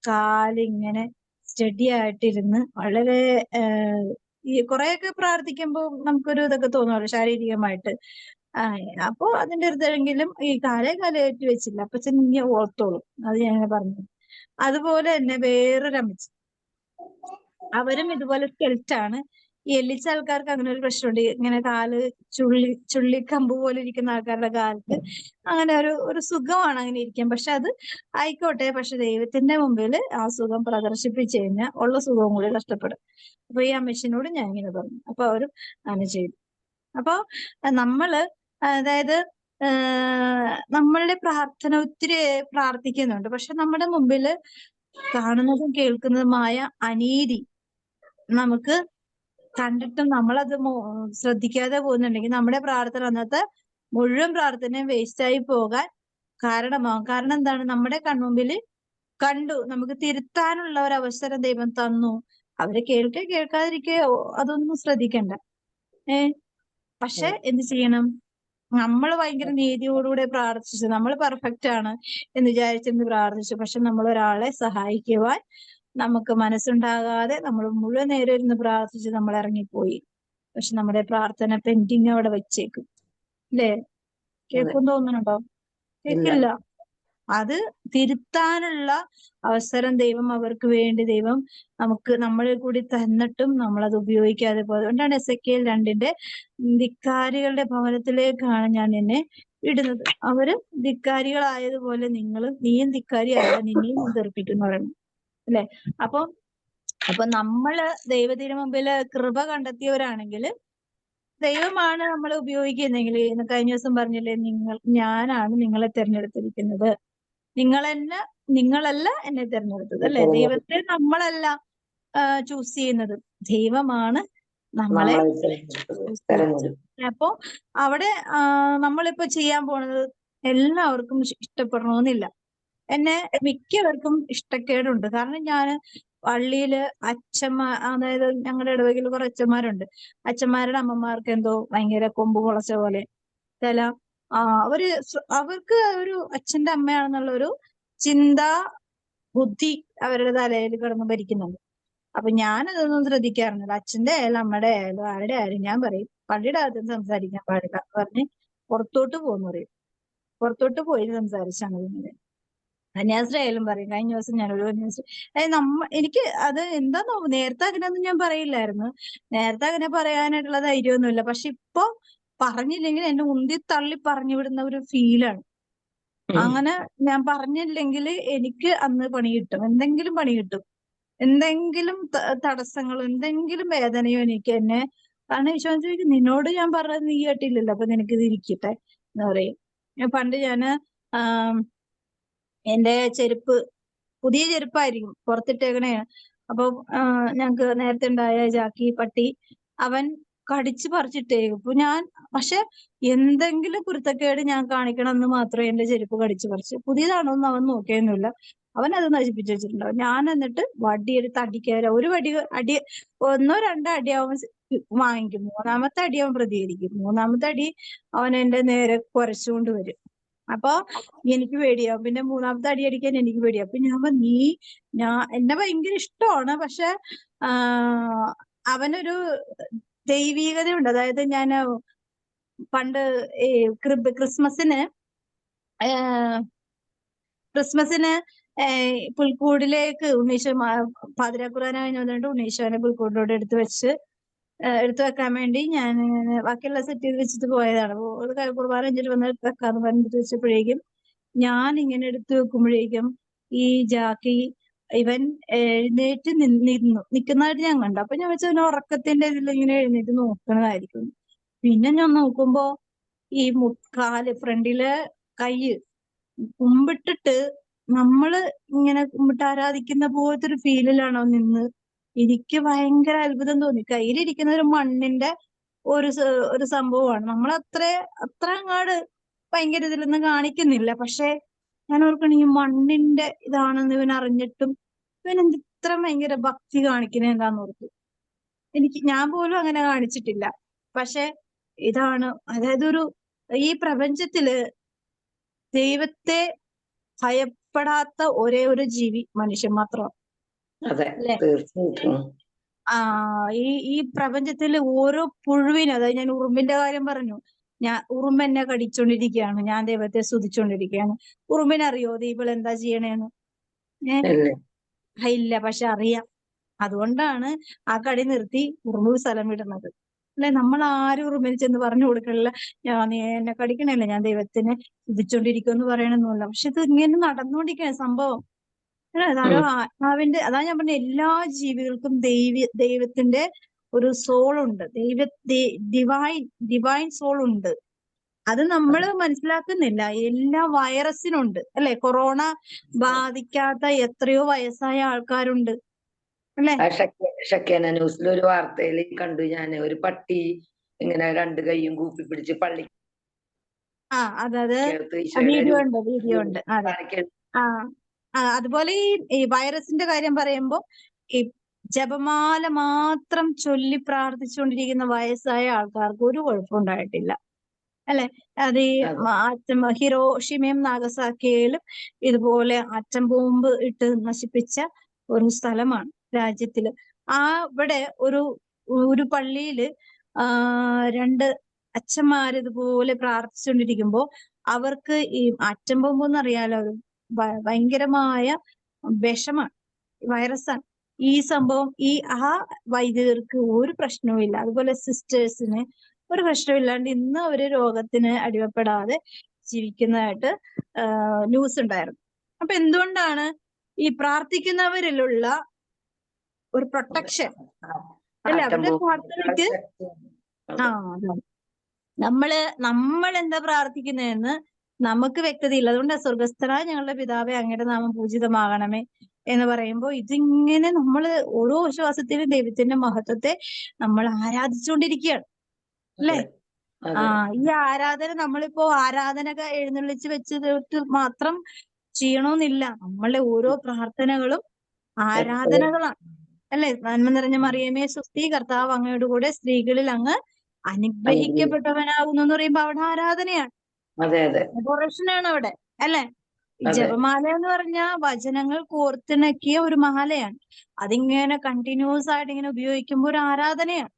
കാലിങ്ങനെ സ്റ്റഡി ആയിട്ടിരുന്ന് വളരെ ഈ കുറെയൊക്കെ പ്രാർത്ഥിക്കുമ്പോൾ നമുക്കൊരു ഇതൊക്കെ തോന്നുമല്ലോ ശാരീരികമായിട്ട്. അപ്പോ അതിന്റെ അടുത്തെങ്കിലും ഈ കാലേ കയറ്റി വെച്ചില്ല. അപ്പച്ചൻ ഇങ്ങനെ ഓർത്തോളും. അത് ഞാൻ പറഞ്ഞു. അതുപോലെ തന്നെ വേറൊരു അമ്മച്ചൻ, അവരും ഇതുപോലെ സ്കെൽറ്റാണ്. ഈ എല്ലിച്ച ആൾക്കാർക്ക് അങ്ങനെ ഒരു പ്രശ്നമുണ്ട്. ഇങ്ങനെ കാല് ചുള്ളിക്കമ്പ് പോലെ ഇരിക്കുന്ന ആൾക്കാരുടെ കാലത്ത് അങ്ങനെ ഒരു സുഖമാണ് അങ്ങനെ ഇരിക്കാൻ. പക്ഷെ അത് ആയിക്കോട്ടെ, പക്ഷെ ദൈവത്തിന്റെ മുമ്പിൽ ആ സുഖം പ്രദർശിപ്പിച്ചു കഴിഞ്ഞാൽ ഉള്ള സുഖവും കൂടി നഷ്ടപ്പെടും. അപ്പൊ ഈ അമ്മച്ചിനോട് ഞാൻ ഇങ്ങനെ പറഞ്ഞു. അപ്പൊ അവരും അങ്ങനെ ചെയ്തു. അപ്പൊ നമ്മള്, അതായത് നമ്മളുടെ പ്രാർത്ഥന ഒത്തിരി പ്രാർത്ഥിക്കുന്നുണ്ട്. പക്ഷെ നമ്മുടെ മുമ്പില് കാണുന്നതും കേൾക്കുന്നതുമായ അനീതി നമുക്ക് കണ്ടിട്ടും നമ്മളത് ശ്രദ്ധിക്കാതെ പോകുന്നുണ്ടെങ്കിൽ നമ്മുടെ പ്രാർത്ഥന, അന്നത്തെ മുഴുവൻ പ്രാർത്ഥനയും വേസ്റ്റായി പോകാൻ കാരണമാകും. കാരണം എന്താണ്? നമ്മുടെ കൺമുമ്പിൽ കണ്ടു, നമുക്ക് തിരുത്താനുള്ള ഒരു അവസരം ദൈവം തന്നു. അവരെ കേൾക്കാതിരിക്കുകയോ അതൊന്നും ശ്രദ്ധിക്കണ്ട. പക്ഷെ എന്ത് ചെയ്യണം? നമ്മൾ ഭയങ്കര നീതിയോടുകൂടെ പ്രാർത്ഥിച്ചു, നമ്മൾ പെർഫെക്റ്റ് ആണ് എന്ന് വിചാരിച്ചെന്ന് പ്രാർത്ഥിച്ചു. പക്ഷെ നമ്മൾ ഒരാളെ സഹായിക്കുവാൻ നമുക്ക് മനസ്സുണ്ടാകാതെ നമ്മൾ മുഴുവൻ നേരം ഇരുന്ന് പ്രാർത്ഥിച്ച് നമ്മൾ ഇറങ്ങിപ്പോയി. പക്ഷെ നമ്മുടെ പ്രാർത്ഥന പെൻഡിങ് അവിടെ വെച്ചേക്കും. അല്ലേ? കേൾക്കും തോന്നുന്നുണ്ടോ? കേൾക്കില്ല. അത് തിരുത്താനുള്ള അവസരം ദൈവം അവർക്ക് വേണ്ടി ദൈവം നമ്മളിൽ കൂടി തന്നിട്ടും നമ്മളത് ഉപയോഗിക്കാതെ പോയത്. അതുകൊണ്ടാണ് എസെക്കിയേൽ 2 ധിക്കാരികളുടെ ഭവനത്തിലേക്കാണ് ഞാൻ എന്നെ ഇടുന്നത്. അവര് ധിക്കാരികളായതുപോലെ നീയും ധിക്കാരിയല്ല, നിന്നെയും തെറിപ്പിക്കുന്നു പറയുന്നു. അല്ലെ? അപ്പൊ നമ്മള് ദൈവത്തിന് മുമ്പില് കൃപ കണ്ടെത്തിയവരാണെങ്കിൽ ദൈവമാണ് നമ്മളെ ഉപയോഗിക്കുന്നെങ്കിൽ കഴിഞ്ഞ ദിവസം പറഞ്ഞില്ലേ, ഞാനാണ് നിങ്ങളെ തിരഞ്ഞെടുത്തിരിക്കുന്നത്, നിങ്ങളല്ല എന്നെ തിരഞ്ഞെടുത്തത്, അല്ലെ? ദൈവത്തെ നമ്മളല്ല ചൂസ് ചെയ്യുന്നത്, ദൈവമാണ് നമ്മളെ. അപ്പൊ അവിടെ നമ്മളിപ്പോ ചെയ്യാൻ പോണത് എല്ലാവർക്കും ഇഷ്ടപ്പെടണമെന്നില്ല. എന്നെ മിക്കവർക്കും ഇഷ്ടക്കേടുണ്ട്. കാരണം ഞാൻ പള്ളിയില് അതായത് ഞങ്ങളുടെ ഇടവകയിൽ കുറെ അച്ഛന്മാരുണ്ട്. അച്ഛന്മാരുടെ അമ്മമാർക്ക് എന്തോ ഭയങ്കര കൊമ്പ് മുളച്ച പോലെ അവർക്ക് ഒരു അച്ഛന്റെ അമ്മയാണെന്നുള്ള ഒരു ചിന്താ ബുദ്ധി അവരുടെ തലയിൽ കിടന്ന് ഭരിക്കുന്നുണ്ട്. അപ്പൊ ഞാനതൊന്നും ശ്രദ്ധിക്കാറുണ്ട്. അച്ഛന്റെ ആയാലും അമ്മയുടെ ആയാലും ആരുടെ ആയാലും ഞാൻ പറയും പള്ളിയുടെ അകത്ത് സംസാരിക്കാൻ പാടില്ല പറഞ്ഞ് പുറത്തോട്ട് പോകുന്നു പറയും. പുറത്തോട്ട് പോയി സംസാരിച്ചാണ് പിന്നെ കന്യാസ്ത്രീയായാലും പറയും. കഴിഞ്ഞ ദിവസം ഞാനൊരു എനിക്ക് അത് എന്താന്നോ നേരത്തെ അങ്ങനെയൊന്നും ഞാൻ പറയില്ലായിരുന്നു. നേരത്തെ അങ്ങനെ പറയാനായിട്ടുള്ള ധൈര്യമൊന്നുമില്ല. പക്ഷെ ഇപ്പൊ പറഞ്ഞില്ലെങ്കിൽ എന്നെ ഉന്തി തള്ളി പറഞ്ഞു വിടുന്ന ഒരു ഫീലാണ്. അങ്ങനെ ഞാൻ പറഞ്ഞില്ലെങ്കിൽ എനിക്ക് അന്ന് പണി കിട്ടും, എന്തെങ്കിലും പണി കിട്ടും, എന്തെങ്കിലും തടസ്സങ്ങളോ എന്തെങ്കിലും വേദനയോ എനിക്ക് എന്നെ. കാരണം ഈശോ ചോദിക്കും, നിന്നോട് ഞാൻ പറഞ്ഞത് നീ കേട്ടില്ലല്ലോ, അപ്പൊ നിനക്കിത് ഇരിക്കട്ടെ എന്ന് പറയും. പണ്ട് ഞാന് എന്റെ ചെരുപ്പ് പുതിയ ചെരുപ്പായിരിക്കും, പുറത്തിട്ടേക്കണേ. അപ്പൊ ഞങ്ങക്ക് നേരത്തെ ഉണ്ടായ ജാക്കി പട്ടി അവൻ കടിച്ചു പറിച്ചിട്ടേക്കും. അപ്പൊ പക്ഷെ എന്തെങ്കിലും കുരുത്തക്കേട് ഞാൻ കാണിക്കണമെന്ന് മാത്രമേ എന്റെ ചെരുപ്പ് കടിച്ചു പറിച്ചു. പുതിയതാണോന്ന് അവൻ നോക്കിയൊന്നുമില്ല, അവൻ അത് നശിപ്പിച്ചു വെച്ചിട്ടുണ്ടാവും. ഞാൻ എന്നിട്ട് വടിയെടുത്ത് അടിക്കാര ഒരു അടി 1 2 അടി അവൻ വാങ്ങിക്കും. 3ാമത്തെ അടി അവൻ പ്രതികരിക്കും. 3ാമത്തെ അടി അവൻ എന്റെ നേരെ കുരച്ചുകൊണ്ട് വരും. അപ്പൊ എനിക്ക് പേടിയാവും. പിന്നെ 3ാമത്തെ അടി അടിക്കാൻ എനിക്ക് പേടിയാവും. അപ്പൊ എന്നെ ഭയങ്കര ഇഷ്ടമാണ്. പക്ഷെ അവനൊരു ദൈവീകതയുണ്ട്. അതായത് ഞാൻ പണ്ട് ഈ ക്രിസ്മസിന് പുൽക്കൂടിലേക്ക് ഉണ്ണീശോ പാതിരാക്കുറാന കഴിഞ്ഞ് വന്നിട്ട് ഉണ്ണീശോനെ പുൽക്കൂടിനോട് എടുത്തു വെക്കാൻ വേണ്ടി ഞാൻ ബാക്കിയുള്ള സെറ്റ് ചെയ്ത് വെച്ചിട്ട് പോയതാണ്. കുർബാന കഴിഞ്ഞിട്ട് വന്ന് വെക്കാന്ന് പറഞ്ഞിട്ട് വെച്ചപ്പോഴേക്കും ഞാൻ ഇങ്ങനെ എടുത്തു വെക്കുമ്പോഴേക്കും ഈ ജാക്കി ഇവൻ എഴുന്നേറ്റ് നിൽക്കുന്നതായിട്ട് ഞാൻ കണ്ടു. അപ്പൊ ഞാൻ വെച്ചാൽ ഉറക്കത്തിന്റെ ഇതിലിങ്ങനെ എഴുന്നേറ്റ് നോക്കണതായിരിക്കും. പിന്നെ ഞാൻ നോക്കുമ്പോ ഈ ഫ്രണ്ടിലെ കൈ കുമ്പിട്ടിട്ട് നമ്മള് ഇങ്ങനെ കുമ്പിട്ട് ആരാധിക്കുന്ന പോലത്തെ ഒരു ഫീലിലാണോ നിന്ന്. എനിക്ക് ഭയങ്കര അത്ഭുതം തോന്നി. കയ്യിലിരിക്കുന്ന ഒരു മണ്ണിന്റെ ഒരു സംഭവമാണ്. നമ്മൾ അത്ര അങ്ങാട് ഭയങ്കര ഇതിലൊന്നും കാണിക്കുന്നില്ല. പക്ഷെ ഞാൻ ഓർക്കണ ഈ മണ്ണിന്റെ ഇതാണെന്ന് ഇവൻ അറിഞ്ഞിട്ടും ഇവൻ ഇത്ര ഭയങ്കര ഭക്തി കാണിക്കുന്നത് എന്താന്ന് ഓർത്തു. ഞാൻ പോലും അങ്ങനെ കാണിച്ചിട്ടില്ല. പക്ഷെ ഇതാണ്, അതായത് ഈ പ്രപഞ്ചത്തില് ദൈവത്തെ ഭയപ്പെടാത്ത ഒരേ ഒരു ജീവി മനുഷ്യൻ മാത്രമാണ്. അല്ലെ? ഈ പ്രപഞ്ചത്തില് ഓരോ പുഴുവിനും, അതായത് ഞാൻ ഉറുമ്പിന്റെ കാര്യം പറഞ്ഞു, ഉറുമ്പ് എന്നെ കടിച്ചോണ്ടിരിക്കുകയാണ്, ഞാൻ ദൈവത്തെ സ്തുതിച്ചോണ്ടിരിക്കുകയാണ്. ഉറുമ്പിനറിയോ ദൈവം എന്താ ചെയ്യണേന്ന്? ഇല്ല, പക്ഷെ അറിയാം. അതുകൊണ്ടാണ് ആ കടി നിർത്തി ഉറുമ്പ് സ്ഥലം വിടുന്നത്. അല്ലെ? നമ്മൾ ആരും ഉറുമ്പിന് ചെന്ന് പറഞ്ഞു കൊടുക്കണില്ല, നീ എന്നെ കടിക്കണല്ലേ, ഞാൻ ദൈവത്തിനെ സ്തുതിച്ചോണ്ടിരിക്കുമെന്ന് പറയണമെന്നില്ല. പക്ഷെ ഇത് ഇങ്ങനെ നടന്നുകൊണ്ടിരിക്കുകയാണ് സംഭവം. ആത്മാവിന്റെ, അതാ ഞാൻ പറഞ്ഞ എല്ലാ ജീവികൾക്കും ദൈവത്തിന്റെ ഒരു സോൾ ഉണ്ട്, ഡിവൈൻ സോൾ ഉണ്ട്. അത് നമ്മൾ മനസ്സിലാക്കുന്നില്ല. എല്ലാ വൈറസിനുണ്ട്, അല്ലെ? കൊറോണ ബാധിക്കാത്ത എത്രയോ വയസ്സായ ആൾക്കാരുണ്ട്, അല്ലെ? ഷക്കേന ന്യൂസിൽ ഒരു വാർത്തയിൽ കണ്ടു ഞാൻ, ഒരു പട്ടി ഇങ്ങനെ 2 കൈയും കൂപ്പി പിടിച്ച് പള്ളി. അതായത് വീഡിയോ ഉണ്ട്. അതെ. അതുപോലെ ഈ വൈറസിന്റെ കാര്യം പറയുമ്പോ ഈ ജപമാല മാത്രം ചൊല്ലി പ്രാർത്ഥിച്ചുകൊണ്ടിരിക്കുന്ന വയസ്സായ ആൾക്കാർക്ക് ഒരു കുഴപ്പമുണ്ടായിട്ടില്ല, അല്ലെ? അത് ഈ ഹിരോഷിമയും നാഗസാക്കിയിലും ഇതുപോലെ ആറ്റം ബോംബ് ഇട്ട് നശിപ്പിച്ച ഒരു സ്ഥലമാണ് രാജ്യത്തില്. ഇവിടെ ഒരു പള്ളിയില് 2 അച്ഛന്മാർ ഇതുപോലെ പ്രാർത്ഥിച്ചുകൊണ്ടിരിക്കുമ്പോ അവർക്ക് ഈ ആറ്റം ബോംബ് എന്നറിയാലോ, ഭയങ്കരമായ വിഷമാണ്, വൈറസാണ്. ഈ സംഭവം വൈദികർക്ക് ഒരു പ്രശ്നവും ഇല്ല, അതുപോലെ സിസ്റ്റേഴ്സിന് ഒരു പ്രശ്നമില്ലാണ്ട് ഇന്ന് അവര് രോഗത്തിന് അടിമപ്പെടാതെ ജീവിക്കുന്നതായിട്ട് ന്യൂസ് ഉണ്ടായിരുന്നു. അപ്പൊ എന്തുകൊണ്ടാണ് ഈ പ്രാർത്ഥിക്കുന്നവരിലുള്ള ഒരു പ്രൊട്ടക്ഷൻ, അല്ലെ? അവരുടെ പ്രാർത്ഥനയ്ക്ക് ആ അതാണ്. നമ്മൾ എന്താ പ്രാർത്ഥിക്കുന്നതെന്ന് നമുക്ക് വ്യക്തതയില്ല. അതുകൊണ്ട് സ്വർഗസ്ഥനായ ഞങ്ങളുടെ പിതാവേ അങ്ങയുടെ നാമം പൂജിതമാകണമേ എന്ന് പറയുമ്പോൾ ഇതിങ്ങനെ നമ്മൾ ഓരോ ശ്വാസത്തിലും ദൈവത്തിന്റെ മഹത്വത്തെ നമ്മൾ ആരാധിച്ചുകൊണ്ടിരിക്കുകയാണ് അല്ലേ? അതെ ഈ ആരാധന നമ്മളിപ്പോ ആരാധനക എഴുന്നള്ളിച്ച് വെച്ചിട്ട് മാത്രം ചെയ്യണമെന്നില്ല. നമ്മളുടെ ഓരോ പ്രാർത്ഥനകളും ആരാധനകളാണ് അല്ലെ? നന്മ നിറഞ്ഞ മറിയമേ സ്വസ്തി, കർത്താവ് അങ്ങയോട് കൂടെ സ്ത്രീകളിൽ അങ്ങ് അനുഗ്രഹിക്കപ്പെട്ടവനാകുന്നു എന്ന് പറയുമ്പോ അവിടെ ആരാധനയാണ്, അതെ അതെ അഡോറേഷനാണ് അവിടെ അല്ലെ? ഈ അതെ ജപമാല എന്ന് പറഞ്ഞാൽ വചനങ്ങൾ കോർത്തിണക്കിയ ഒരു മാലയാണ്. അതിങ്ങനെ കണ്ടിന്യൂസ് ആയിട്ട് ഇങ്ങനെ ഉപയോഗിക്കുമ്പോൾ ഒരു ആരാധനയാണ്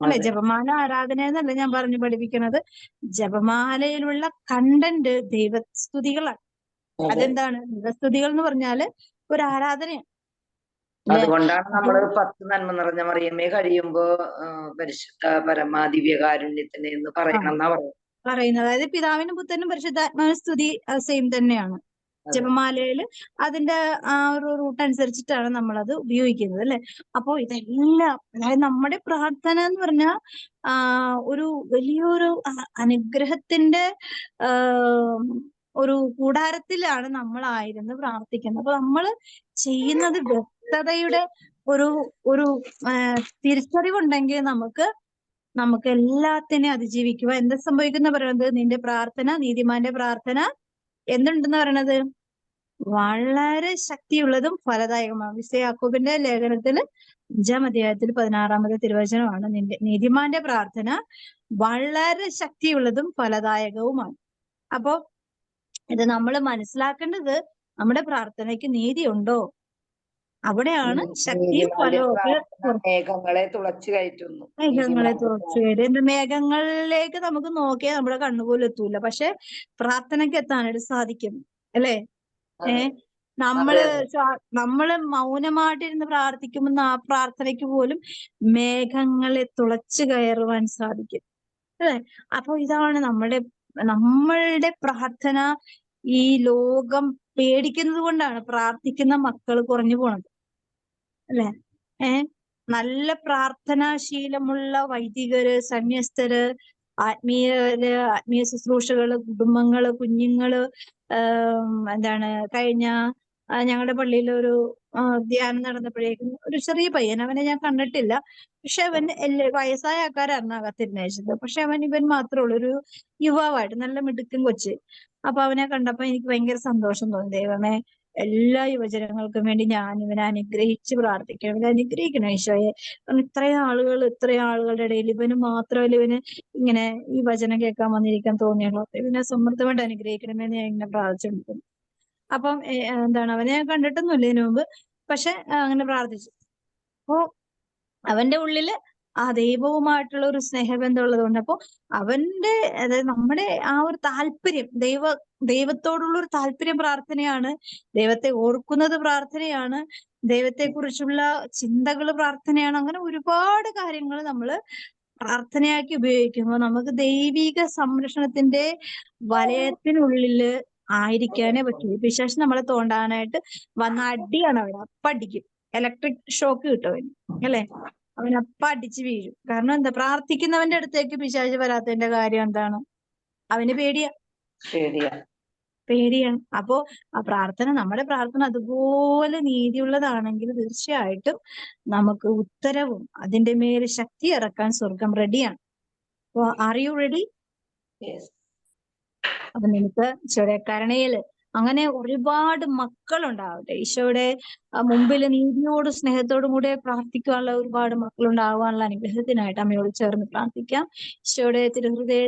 അല്ലെ? അതെ ജപമാല ആരാധന എന്നല്ല ഞാൻ പറഞ്ഞു പഠിപ്പിക്കുന്നത്. ജപമാലയിലുള്ള കണ്ടന്റ് ദൈവസ്തുതികളാണ്. അതെ. അതെന്താണ്? ദൈവസ്തുതികൾ എന്ന് പറഞ്ഞാല് ഒരു ആരാധനയാണ് അല്ലെ? അതുകൊണ്ടാണ് അപ്പൊ നമ്മള് 10 നന്മ നിറഞ്ഞ മറിയമേ കഴിയുമ്പോ പരിശുദ്ധ പരമാ ദിവ്യകാരുണ്യത്തിന് എന്ന് ആ പറയണം എന്നാ പറയുന്നത്. പറയുന്നത് അതായത് പിതാവിനും പുത്രനും പരിശുദ്ധാത്മാവിനും സ്തുതി സെയിം തന്നെയാണ്. അതെ ജപമാലയില് അതിന്റെ ആ ഒരു റൂട്ട് അനുസരിച്ചിട്ടാണ് നമ്മളത് ഉപയോഗിക്കുന്നത് അല്ലെ? അപ്പോ ഇതെല്ലാം അതായത് നമ്മുടെ പ്രാർത്ഥന എന്ന് പറഞ്ഞാൽ ഒരു വലിയൊരു അനുഗ്രഹത്തിന്റെ ആ ഒരു കൂടാരത്തിലാണ് നമ്മളായിരുന്നു പ്രാർത്ഥിക്കുന്നത്. അപ്പൊ നമ്മൾ ചെയ്യുന്നത് വ്യക്തതയുടെ ഒരു ഒരു തിരിച്ചറിവുണ്ടെങ്കിൽ നമുക്ക് എല്ലാത്തിനെയും അതിജീവിക്കുക. എന്താ സംഭവിക്കുന്ന പറയുന്നത്? നിന്റെ പ്രാർത്ഥന, നീതിമാന്റെ പ്രാർത്ഥന എന്തുണ്ടെന്ന് പറയണത്? വളരെ ശക്തിയുള്ളതും ഫലദായകമാണ്. വിശുദ്ധ യാക്കോബിന്റെ ലേഖനത്തിൽ 5-ാം അധ്യായത്തിൽ 16-ാമത്തെ തിരുവചനമാണ് നീതിമാന്റെ പ്രാർത്ഥന വളരെ ശക്തിയുള്ളതും ഫലദായകവുമാണ്. അപ്പോ ഇത് നമ്മൾ മനസ്സിലാക്കേണ്ടത് നമ്മുടെ പ്രാർത്ഥനയ്ക്ക് നീതിയുണ്ടോ? അവിടെയാണ് ശക്തിയും നീതിമാന്റെ ഫലവും ഒക്കെ പ്രാർത്ഥന മേഘങ്ങളെ തുളച്ചു കയറ്റുന്നു. മേഘങ്ങളെ നീതിമാന്റെ തുറച്ചു വരും. മേഘങ്ങളിലേക്ക് നമുക്ക് നോക്കിയാൽ നമ്മുടെ കണ്ണുപോലും എത്തൂല. പക്ഷെ പ്രാർത്ഥനയ്ക്ക് എത്താനായിട്ട് സാധിക്കും അല്ലെ? അതെ നമ്മള് അതെ നമ്മള് മൗനമായിട്ടിരുന്ന് പ്രാർത്ഥിക്കുമ്പോൾ ആ പ്രാർത്ഥനയ്ക്ക് പോലും മേഘങ്ങളെ തുളച്ചു കയറുവാൻ സാധിക്കും അല്ലെ? അപ്പൊ ഇതാണ് നമ്മളുടെ പ്രാർത്ഥന. ഈ ലോകം പേടിക്കുന്നത് കൊണ്ടാണ് പ്രാർത്ഥിക്കുന്ന മക്കൾ കുറഞ്ഞു പോണത് അല്ലെ? നല്ല പ്രാർത്ഥനാശീലമുള്ള വൈദികര്, സന്യസ്തര്, ആത്മീയ ശുശ്രൂഷകള്, കുടുംബങ്ങള്, കുഞ്ഞുങ്ങള് എന്താണ് കഴിഞ്ഞ ഞങ്ങളുടെ പള്ളിയിൽ ഒരു ധ്യാനം നടന്നപ്പോഴേക്കും ഒരു ചെറിയ പയ്യൻ, അവനെ ഞാൻ കണ്ടിട്ടില്ല. പക്ഷെ അവൻ വയസ്സായ ആൾക്കാരായിരുന്നു അകത്തിരുന്നേച്ചത്. പക്ഷെ ഇവൻ മാത്രമേ ഉള്ളൂ, ഒരു യുവാവായിട്ട് നല്ല മിടുക്കൻ കൊച്ച്. അപ്പൊ അവനെ കണ്ടപ്പോ എനിക്ക് ഭയങ്കര സന്തോഷം തോന്നി. ദൈവമേ, എല്ലാ യുവജനങ്ങൾക്കും വേണ്ടി ഞാൻ ഇവനെ അനുഗ്രഹിച്ച് പ്രാർത്ഥിക്കണം. ഇവനെ അനുഗ്രഹിക്കണം ഈശോയെ. കാരണം ഇത്രയും ആളുകളുടെ ഇടയിൽ ഇവന് മാത്രമല്ല ഇവന് ഇങ്ങനെ ഈ വചനം കേൾക്കാൻ വന്നിരിക്കാൻ തോന്നിയുള്ളൂ. ഇവനെ സമൃദ്ധമായിട്ട് അനുഗ്രഹിക്കണമെന്ന് ഞാൻ ഇങ്ങനെ പ്രാർത്ഥിച്ചിട്ടുണ്ട്. അപ്പം എന്താണ്, അവനെ ഞാൻ കണ്ടിട്ടൊന്നുമില്ല ഇതിനു മുമ്പ്. പക്ഷെ അങ്ങനെ പ്രാർത്ഥിച്ചു. അപ്പോ അവന്റെ ഉള്ളില് ആ ദൈവവുമായിട്ടുള്ള ഒരു സ്നേഹബന്ധം ഉള്ളതുകൊണ്ട് അപ്പൊ അവന്റെ അതായത് നമ്മുടെ ആ ഒരു താല്പര്യം ദൈവത്തോടുള്ള ഒരു താല്പര്യം പ്രാർത്ഥനയാണ്. ദൈവത്തെ ഓർക്കുന്നത് പ്രാർത്ഥനയാണ്. ദൈവത്തെക്കുറിച്ചുള്ള ചിന്തകൾ പ്രാർത്ഥനയാണ്. അങ്ങനെ ഒരുപാട് കാര്യങ്ങൾ നമ്മൾ പ്രാർത്ഥനയാക്കി ഉപയോഗിക്കുമ്പോൾ നമുക്ക് ദൈവിക സംരക്ഷണത്തിന്റെ വലയത്തിനുള്ളില് ആയിരിക്കാനേ പറ്റൂ. പിശാച് നമ്മളെ തോണ്ടാനായിട്ട് വന്ന അടിയാണ് അവിടെ. അടിക്കും, ഇലക്ട്രിക് ഷോക്ക് കിട്ടും അവന് അല്ലെ? അവൻ അടിച്ച് വീഴും. കാരണം എന്താ? പ്രാർത്ഥിക്കുന്നവന്റെ അടുത്തേക്ക് പിശാച് വരാത്തതിന്റെ കാര്യം എന്താണ്? അവന് പേടിയാണ്. അപ്പോ നമ്മുടെ പ്രാർത്ഥന അതുപോലെ നീതിയുള്ളതാണെങ്കിൽ തീർച്ചയായിട്ടും നമുക്ക് ഉത്തരവും അതിന്റെ മേൽ ശക്തി ഇറക്കാൻ സ്വർഗം റെഡിയാണ്. അപ്പോ ആർ യു റെഡി? അപ്പൊ നമുക്ക് ഈശോയുടെ അങ്ങനെ ഒരുപാട് മക്കളുണ്ടാവട്ടെ. ഈശോയുടെ മുമ്പിൽ നീതിയോടും സ്നേഹത്തോടും കൂടെ പ്രാർത്ഥിക്കാനുള്ള ഒരുപാട് മക്കളുണ്ടാവാനുള്ള അനുഗ്രഹത്തിനായിട്ട് അമ്മയോട് ചേർന്ന് പ്രാർത്ഥിക്കാം. ഈശോയുടെ തിരുഹൃദയ